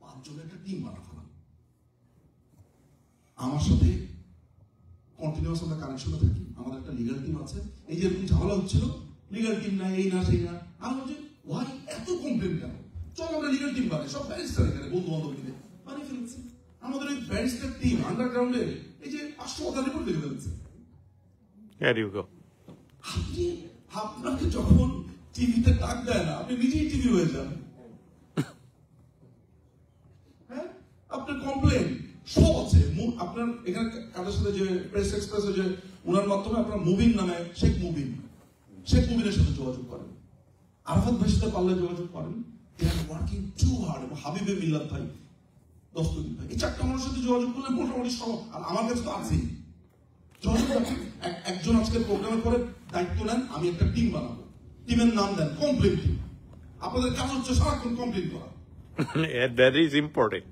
5 জনের একটা টিম বানা ফেলাম, আমার সাথে কন্টিনিউয়াস আমরা কানেকশনে থাকি। আমাদের একটা লিগাল টিম আছে। এই যে এরকম ঝামেলা হচ্ছিল, লিগাল টিম না, এই না সেই না, আমি বলছি ওয়াই এত কমপ্লেন কেন, চল আমরা লিগাল টিম বানাই, সব ব্যারিস্টার এখানে বন্ধু বান্ধব মিলে বানিয়ে ফেলেছি। আমাদের ওই ব্যারিস্টার টিম আন্ডারগ্রাউন্ডে এই যে 500 কথা রিপোর্ট লিখে ফেলেছে। There you go. আপনি আপনাকে যখন টিভিতে ডাক দেয় না, আপনি নিজেই টিভি হয়ে যান। হ্যাঁ, আপনার কমপ্লেন সব আছে। আপনার এখানে কাদের সাথে যে প্রেস এক্সপ্রেসে যে ওনার মাধ্যমে আপনার মুবিন নামে শেখ মুবিনের সাথে যোগাযোগ করেন, আরাফাত ভাইয়ের সাথে পারলে যোগাযোগ করেন। দে আর ওয়ার্কিং টু হার্ড। এবং হাবিবে মিল্লাত ভাই, দস্তগীর ভাই, এই 4টা মানুষের সাথে যোগাযোগ করলে মোটামুটি সব। আর আমার কাছে তো আছেই। একজন আজকে প্রোগ্রামের পরে দায়িত্ব নেন, আমি একটা টিম বানাবো, টিমের নাম দেন কমপ্লেন টিম। আপনাদের কাজ হচ্ছে সারাক্ষণ কমপ্লেন করা। That is important.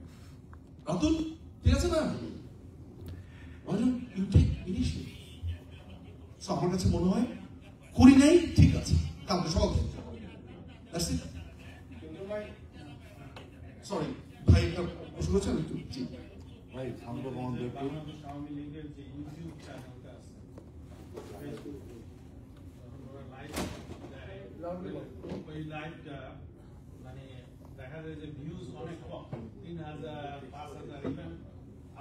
রাতুল, ঠিক আছে না? You take initiative. So আমার কাছে মনে হয় করি নাই, ঠিক আছে, কালকে সকাল থেকে। That's it. সরি ভাই, একটা প্রশ্ন করছেন একটু? জি ভাই, সান্দ্রবন বাংলাদেশ আওয়ামী লীগের যে ইউটিউব চ্যানেলটা আছে, ওই লাইভটা মানে দেখা যায় যে ভিউজ অনেক কম, 3000, 5000, ইভেন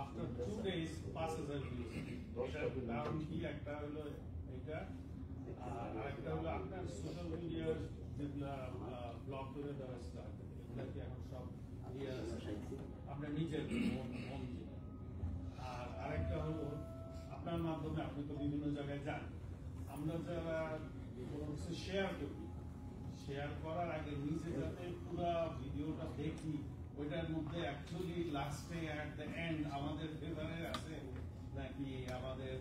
আফটার 2 days 5000 ভিউজ। কারণ কি, একটা হলো এটা, আর আরেকটা হলো আপনার সোশ্যাল মিডিয়ার যেগুলা ব্লক করে দেওয়া হয়েছিল, এগুলাকে এখন সব আমরা নিজের মন দিয়ে। আর আরেকটা হলো আপনার মাধ্যমে, আপনি তো বিভিন্ন জায়গায় যান, আমরা যারা কোনো কিছু শেয়ার করি, শেয়ার করার আগে নিজে যাতে পুরো ভিডিওটা দেখি, ওইটার মধ্যে অ্যাকচুয়ালি লাস্টে অ্যাট দ্য এন্ড আমাদের ফেভারে আছে নাকি আমাদের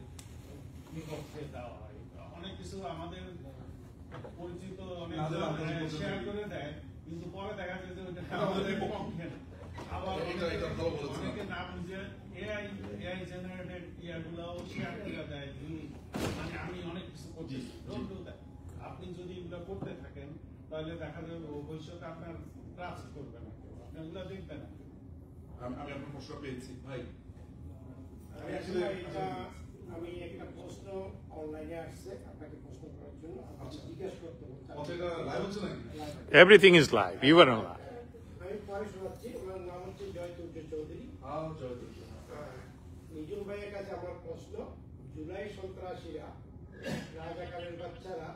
বিপক্ষে দেওয়া হয়। অনেক কিছু আমাদের পরিচিত অনেক শেয়ার করে দেয়, কিন্তু পরে দেখা যায় যে ওইটা আমাদের পক্ষে না। আবার অনেকে না বুঝে এআই জেনারেটেড ইয়াগুলোও শেয়ার করে দেয়। মানে আমি অনেক কিছু করছি, আপনি যদি এগুলো করতে থাকেন তাহলে দেখা যাবে ভবিষ্যতে আপনার ট্রাস্ট করবে না, আপনি এগুলো দেখবেন না। আমি আপনার প্রশ্ন পেয়েছি ভাই। আমি একটা প্রশ্ন অনলাইনে আসছে আপনাকে প্রশ্ন করার জন্য, জিজ্ঞেস করতে লাইভ হচ্ছে নাকি? Everything is live. You are on live. আমি পরে শোনাচ্ছি। আমার নাম হচ্ছে জয়তুর্য চৌধুরী। নিজুম ভাইয়ের কাছে আমার প্রশ্ন, জুলাই সন্ত্রাসীরা, রাজাকারের বাচ্চারা,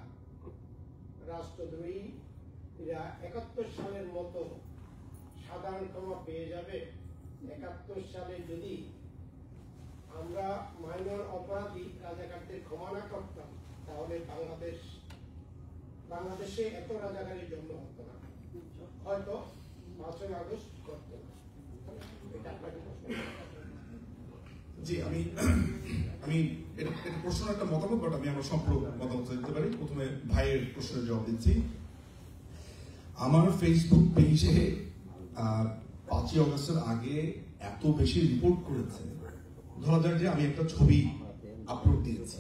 রাষ্ট্রদ্রোহীরা 71 সালের মতো সাধারণ ক্ষমা পেয়ে যাবে? 71 সালে যদি আমরা মাইনর অপরাধী রাজাকারদের ক্ষমা না করতাম, তাহলে বাংলাদেশে এত রাজাকারের জন্ম হতো না, হয়তো 5ই আগস্ট করতো না। এটা আপনাকে প্রশ্ন। জি, আমি এটা প্রশ্ন একটা মতামত, বাট আমি আমার সম্পূর্ণ মতামত দিতে পারি। প্রথমে ভাইয়ের প্রশ্নের জবাব দিচ্ছি। আমার ফেসবুক পেজে 5ই আগস্টের আগে এত বেশি রিপোর্ট করেছে, ধরা যাক যে আমি একটা ছবি আপলোড দিয়েছি,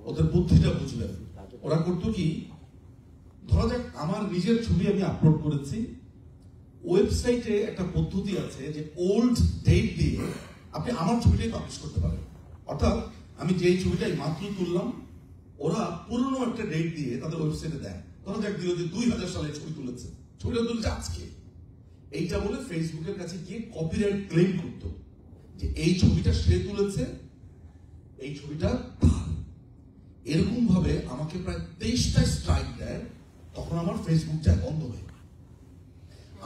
ওদের বুদ্ধিটা বুঝলেন। ওরা করতো কি, ধরা যাক আমার নিজের ছবি আমি আপলোড করেছি, ওয়েবসাইটে একটা পদ্ধতি আছে যে ওল্ড ডেট দিয়ে আপনি আমার ছবিটাই পাবলিশ করতে পারেন। অর্থাৎ আমি যেই ছবিটাই মাত্র তুললাম, ওরা পুরনো একটা ডেট দিয়ে তাদের ওয়েবসাইটে দেয়। ধরা যাক দিল যে 2000 সালে ছবি তুলেছে, ছবিটা তুলেছে আজকে। এইটা বলে ফেসবুকের কাছে গিয়ে কপিরাইট ক্লেম করতো যে এই ছবিটা সে তুলেছে, এই ছবিটা এরকম ভাবে আমাকে প্রায় 23টা স্ট্রাইক দেয়। তখন আমার ফেসবুক যায় বন্ধ হয়ে,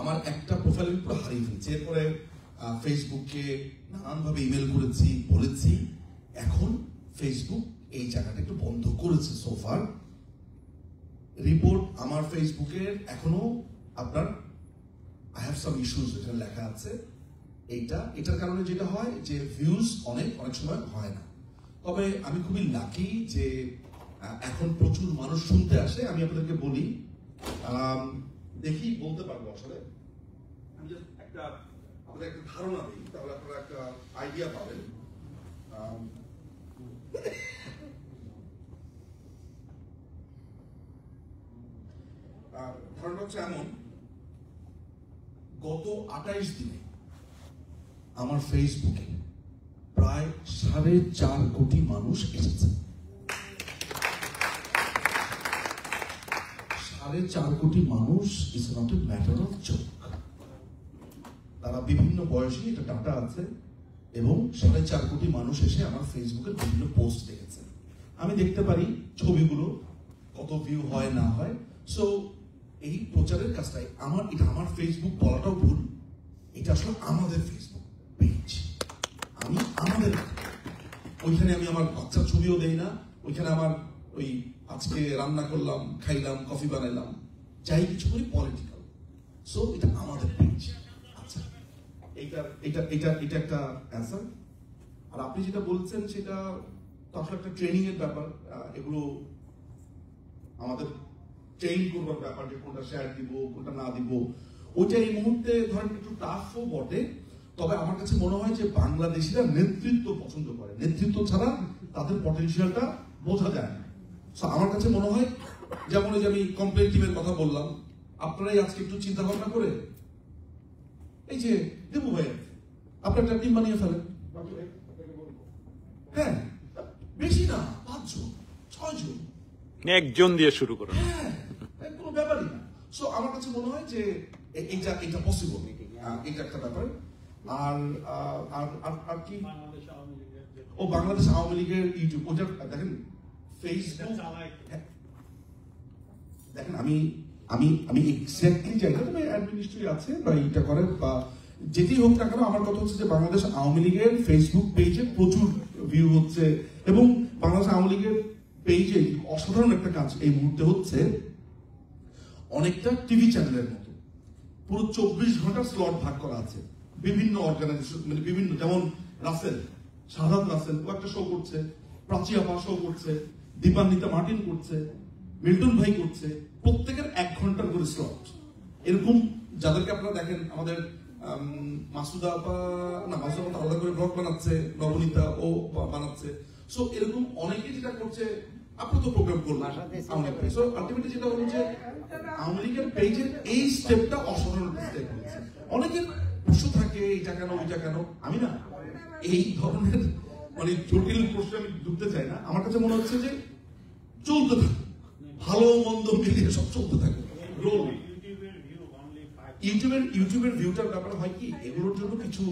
আমার একটা প্রোফাইল পুরো হারিয়ে ফেলছে। এরপরে ফেসবুককে নানানভাবে ইমেল করেছি, বলেছি। এখন ফেসবুক এই জায়গাটা একটু বন্ধ করেছে সোফার। রিপোর্ট আমার ফেসবুকের এখনো আপনার আই হ্যাভ সাম ইস্যুস, এটা লেখা আছে। এটার কারণে যেটা হয় যে ভিউজ অনেক সময় হয় না। তবে আমি খুবই লাকি যে এখন প্রচুর মানুষ শুনতে আসে। আমি আপনাদেরকে বলি, দেখি বলতে পারবো আসলে, আমি জাস্ট আপনাদের একটা ধারণা দিই, তাহলে আপনারা একটা আইডিয়া পাবেন। ধারণা হচ্ছে এমন, গত 28 দিনে আমার ফেসবুকে প্রায় 4.5 কোটি মানুষ এসেছে। 4.5 কোটি মানুষ is not a matter of joke. তারা বিভিন্ন বয়সী, এটা ডাটা আছে, এবং 4.5 কোটি মানুষ এসে আমার ফেসবুকের বিভিন্ন পোস্ট দেখেছে। আমি দেখতে পারি ছবিগুলো কত ভিউ হয় না হয়। সো এই প্রচারের কাজটাই এটা আমার ফেসবুক বলাটাও ভুল, এটা আসলে আমাদের ফেসবুক পেজ। ওইখানে আমি আমার বাচ্চার ছবিও দেই না, ওইখানে আমার ওই আজকে রান্না করলাম, খাইলাম, কফি বানাইলাম, যাই কিছু করি পলিটিক্যাল। সো এটা আমাদের পেজ। আচ্ছা, এটা একটা অ্যান্সার। আর আপনি যেটা বলছেন সেটা তো আসলে একটা ট্রেনিং এর ব্যাপার। এগুলো আমাদের ট্রেন করবার ব্যাপার, যে কোনটা শেয়ার দিব কোনটা না দিব, ওইটা এই মুহূর্তে ধরেন একটু টাফও বটে। তবে আমার কাছে মনে হয় যে বাংলাদেশিরা নেতৃত্ব পছন্দ করে, নেতৃত্ব ছাড়া তাদের পটেনশিয়ালটা বোঝা যায় না। আমার কাছে মনে হয়, যেমন যে আমি কমপ্লেন টিমের কথা বললাম, আপনারাই আজকে একটু চিন্তা ভাবনা করে এই যে দেবু ভাই আপনি একটা টিম বানিয়ে ফেলেন। হ্যাঁ, বেশি না, 5 জন 6 জন, একজন দিয়ে শুরু করুন। হ্যাঁ, কোনো ব্যাপারই না। সো আমার কাছে মনে হয় যে এটা পসিবল, এটা একটা ব্যাপার। আর আর কি, বাংলাদেশ আওয়ামী লীগের ইউটিউব, ওটা দেখেন ফেসবুক, দেখেন আমি এক্স্যাক্টলি জানি না, তবে অ্যাডমিনিস্ট্রেটর আছে বা এটা করে বা যেটি হোক না কেন, আমার কথা হচ্ছে যে বাংলাদেশ আওয়ামী লীগের ফেসবুক পেজে প্রচুর ভিউ হচ্ছে, এবং বাংলাদেশ আওয়ামী লীগের পেজে অসাধারণ একটা কাজ এই মুহূর্তে হচ্ছে, অনেকটা টিভি চ্যানেলের মতো পুরো 24 ঘন্টা স্লট ভাগ করা আছে বিভিন্ন অর্গানাইজেশন, মানে বিভিন্ন, যেমন শাহাদাত রাসেল ও একটা শো করছে, প্রাচী আপা শো করছে, দীপান্বিতা মার্টিন করছে, মিল্টন ভাই করছে, প্রত্যেকের 1 ঘন্টার করে স্লট। এরকম যাদেরকে আপনারা দেখেন, আমাদের মাসুদা আপা আলাদা করে ব্লগ বানাচ্ছে, নবনীতা ও বানাচ্ছে। সো এরকম অনেকে যেটা করছে, আপনি তো প্রোগ্রাম করবেন সো আলটিমেটলি যেটা হলো যে আওয়ামী লীগের পেজের এই স্টেপটা অসাধারণ স্টেপ হয়েছে। অনেকের প্রশ্ন থাকে এটা কেন ওইটা কেন, আমি না এই ধরনের মানে জটিল প্রশ্নে আমি ঢুকতে চাই না। আমার কাছে মনে হচ্ছে যে চলতে থাকে, ভালো মন্দ মিলিয়ে সব চলতে থাকে। ইউটিউবের ভিউটার ব্যাপারে হয় কি, এগুলোর জন্য কিছু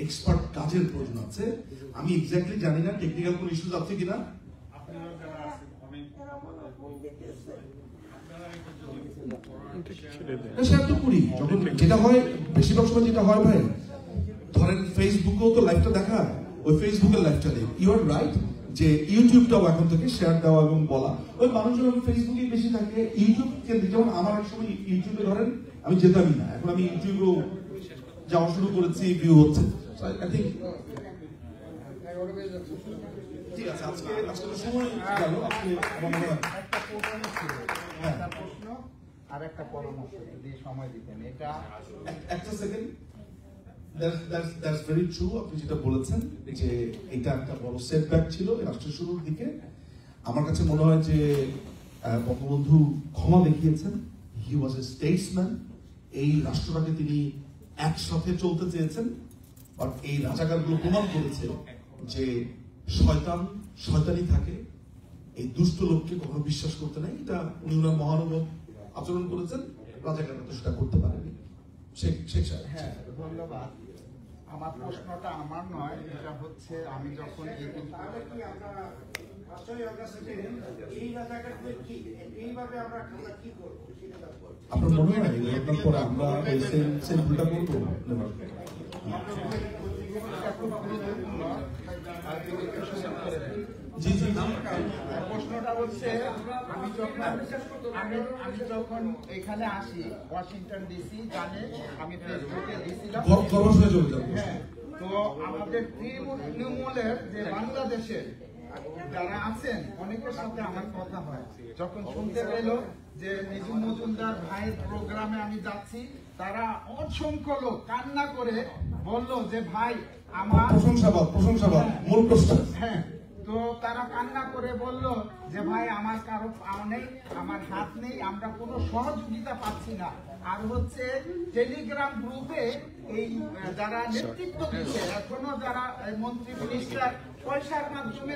এক্সপার্ট কাজের প্রয়োজন আছে। আমি এক্স্যাক্টলি জানি না টেকনিক্যাল কোন ইস্যুস আছে কিনা। যেটা হয় বেশিরভাগ সময় যেটা হয় ভাই, ধরেন ফেসবুকেও তো লাইভটা দেখা, ওই ফেসবুকের লাইভটা নেই। ইউ আর রাইট যে ইউটিউবটাও এখন থেকে শেয়ার দেওয়া এবং বলা, ওই মানুষজন ফেসবুকে বেশি থাকে, ইউটিউব কেন্দ্রিক। যেমন আমার এক সময় ইউটিউবে ধরেন আমি যেতামই না, এখন আমি ইউটিউবেও যাওয়া শুরু করেছি, ভিউ হচ্ছে। ঠিক আছে, আজকে সময় গেল। আর একটা পরামর্শ যদি সময় দিতেন, এটা একটা সেকেন্ড। দ্যাটস ভেরি ট্রু, আপনি যেটা বলেছেন যে এটা একটা বড় সেটব্যাক ছিল রাষ্ট্রের শুরুর দিকে। আমার কাছে মনে হয় যে বঙ্গবন্ধু ক্ষমা দেখিয়েছেন। হি ওয়াজ এ স্টেটসম্যান। এই রাষ্ট্রটাকে তিনি একসাথে চলতে চেয়েছেন, বাট এই রাজাকারগুলো প্রমাণ করেছে যে শয়তানি থাকে, এই দুষ্ট লোককে কখনো বিশ্বাস করতে নাই। এটা উনি ওনার মহানুভব আচরণ করেছেন, রাজাকাররা তো সেটা করতে পারেনি। হ্যাঁ, ধন্যবাদ। আমার প্রশ্নটা আমার নয়, এটা হচ্ছে আমি যখন আপনার মনে হয় এগুলোর পরে আমরা সেম ভুলটা করবো? জি জি প্রশ্নটা হচ্ছে আমি যখন এখানে আসি ওয়াশিংটন ডিসি জানে আমি ফেসবুকে দিয়েছিলাম। গবেষণা চলে যাবে। হ্যাঁ, তো আমাদের তৃণমূলের যে বাংলাদেশের যারা আছেন অনেকের সাথে আমার কথা হয়, যখন শুনতে পেল যে নিজুম মজুমদার ভাইয়ের প্রোগ্রামে আমি যাচ্ছি, তারা অসংখ্য লোক কান্না করে বলল যে ভাই আমার প্রশংসাবাদ মূল প্রশ্ন। হ্যাঁ, তো তারা কান্না করে বলল যে ভাই আমার কারো পা নেই, আমার হাত নেই, আমরা কোনো সহযোগিতা পাচ্ছি না। আর হচ্ছে টেলিগ্রাম গ্রুপে এই যারা নেতৃত্ব দিচ্ছে এখনো যারা মন্ত্রী মিনিস্টার পয়সার মাধ্যমে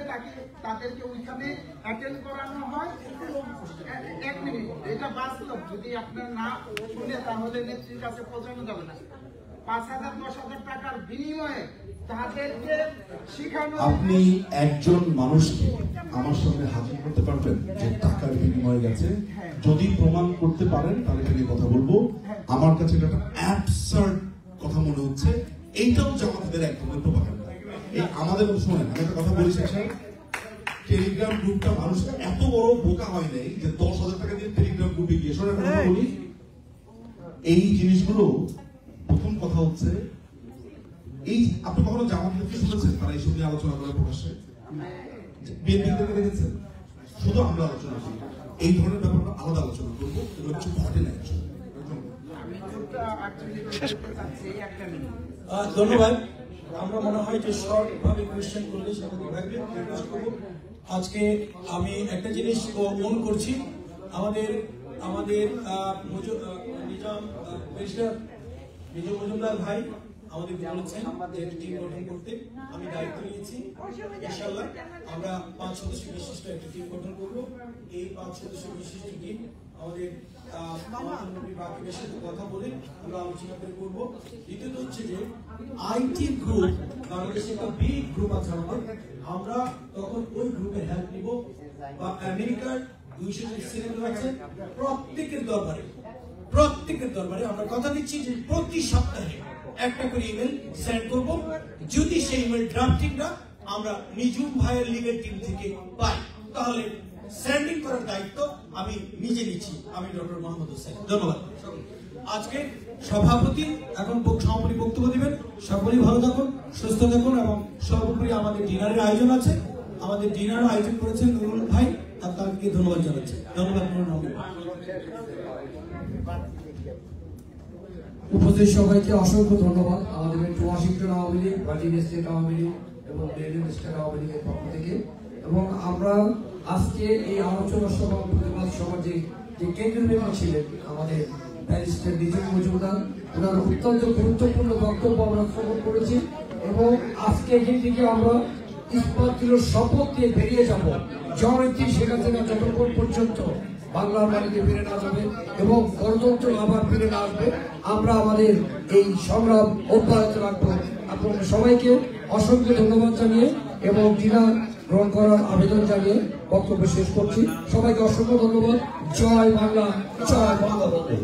তাদেরকে ওইখানে অ্যাটেন্ড করানো হয়। এক মিনিট, এটা বাস্তব, যদি আপনার না শুনে তাহলে নেত্রীর কাছে পৌঁছানো যাবে না। 5,000 10,000 টাকার বিনিময়ে তাদেরকে শিখানো। আপনি একজন মানুষকে আমার সামনে হাজির করতে পারবেন যে টাকার বিনিময়ে গেছে? যদি প্রমাণ করতে পারেন তাহলে এটা নিয়ে কথা বলবো। আমার কাছে এটা একটা অ্যাবসার্ড কথা মনে হচ্ছে। এইটাও জামাতের এক ধরনের প্রোপাগান্ডা। এই আমাদের শুনেন, আমি একটা কথা বলি শেষ, টেলিগ্রাম গ্রুপটা মানুষ এত বড় বোকা হয় নাই যে 10,000 টাকা দিয়ে টেলিগ্রাম গ্রুপে গিয়ে শোনেন কথা বলি। এই জিনিসগুলো প্রথম কথা হচ্ছে, এই আপনি কখনো জামাতকে শুনেছেন তারা এইসব নিয়ে আলোচনা করে প্রকাশ্যে? বিএনপি থেকে দেখেছেন? শুধু আমরা আলোচনা করি, এই ধরনের ব্যাপারটা আলাদা আলোচনা করবো, এগুলো কিছু ঘটে না। ধন্যবাদ। আমরা মনে হয় যে শর্টভাবে কোয়েশ্চেন করলে স্বাভাবিক ভাবে রিকোয়েস্ট করব। আজকে আমি একটা জিনিস মন করছি, আমাদের নিজাম ব্যারিস্টার নিজুম মজুমদার ভাই আমাদের বলেছেন যে টিম গঠন করতে, আমি দায়িত্ব নিয়েছি। ইনশাআল্লাহ আমরা 5 সদস্য বিশিষ্ট একটা টিম গঠন করব। এই 5 সদস্য বিশিষ্ট টিম আমাদের বাকিদের সাথে কথা বলে আমরা আলোচনা করে করবো। দ্বিতীয়ত হচ্ছে যে আইটি গ্রুপ বাংলাদেশে একটা বিগ গ্রুপ আছে আমাদের, আমরা তখন ওই গ্রুপের হেল্প নিব। বা আমেরিকার 200 সিনেটর আছে, প্রত্যেকের দরবারে আমরা কথা দিচ্ছি যে প্রতি সপ্তাহে একটা করে ইমেল সেন্ড করব। যদি সেই ইমেল ড্রাফটিংটা আমরা নিজুম ভাইয়ের লিগের টিম থেকে পাই, তাহলে সেন্ডিং করার দায়িত্ব আমি নিজে নিচ্ছি, আমি ডক্টর মোহাম্মদ হোসেন। ধন্যবাদ। আজকে সভাপতি এখন সমাপনী বক্তব্য দিবেন। সকলেই ভালো থাকুন, সুস্থ থাকুন, এবং সর্বোপরি আমাদের ডিনারের আয়োজন আছে, আমাদের ডিনার আয়োজন করেছেন নুরুল ভাই, আর তাকে ধন্যবাদ জানাচ্ছি। ধন্যবাদ নুরুল। উপস্থিত সবাইকে অসংখ্য ধন্যবাদ। আমাদের Washington Awami League, Virginia state Awami League এবং মেরিল্যান্ড স্টেট আওয়ামী লীগের পক্ষ থেকে, এবং আমরা আজকে এই আলোচনা সভা প্রতিবাদ সভার যে কেন্দ্রীয় ব্যক্তি ছিলেন আমাদের ব্যারিস্টার নিজুম মজুমদার, ওনার অত্যন্ত গুরুত্বপূর্ণ বক্তব্য আমরা শ্রবণ করেছি। এবং আজকে এখান থেকে আমরা ইস্পাত শপথ দিয়ে বেরিয়ে যাব, জননেত্রী শেখ হাসিনা যতক্ষণ পর্যন্ত বাংলার মাটিতে ফিরে না যাবে এবং গণতন্ত্র আবার ফিরে না আসবে, আমরা আমাদের এই সংগ্রাম অব্যাহত রাখবো। আপনাদের সবাইকে অসংখ্য ধন্যবাদ জানিয়ে এবং ডিনার গ্রহণ করার আবেদন জানিয়ে বক্তব্য শেষ করছি। সবাইকে অসংখ্য ধন্যবাদ। জয় বাংলা, জয় বঙ্গবন্ধু।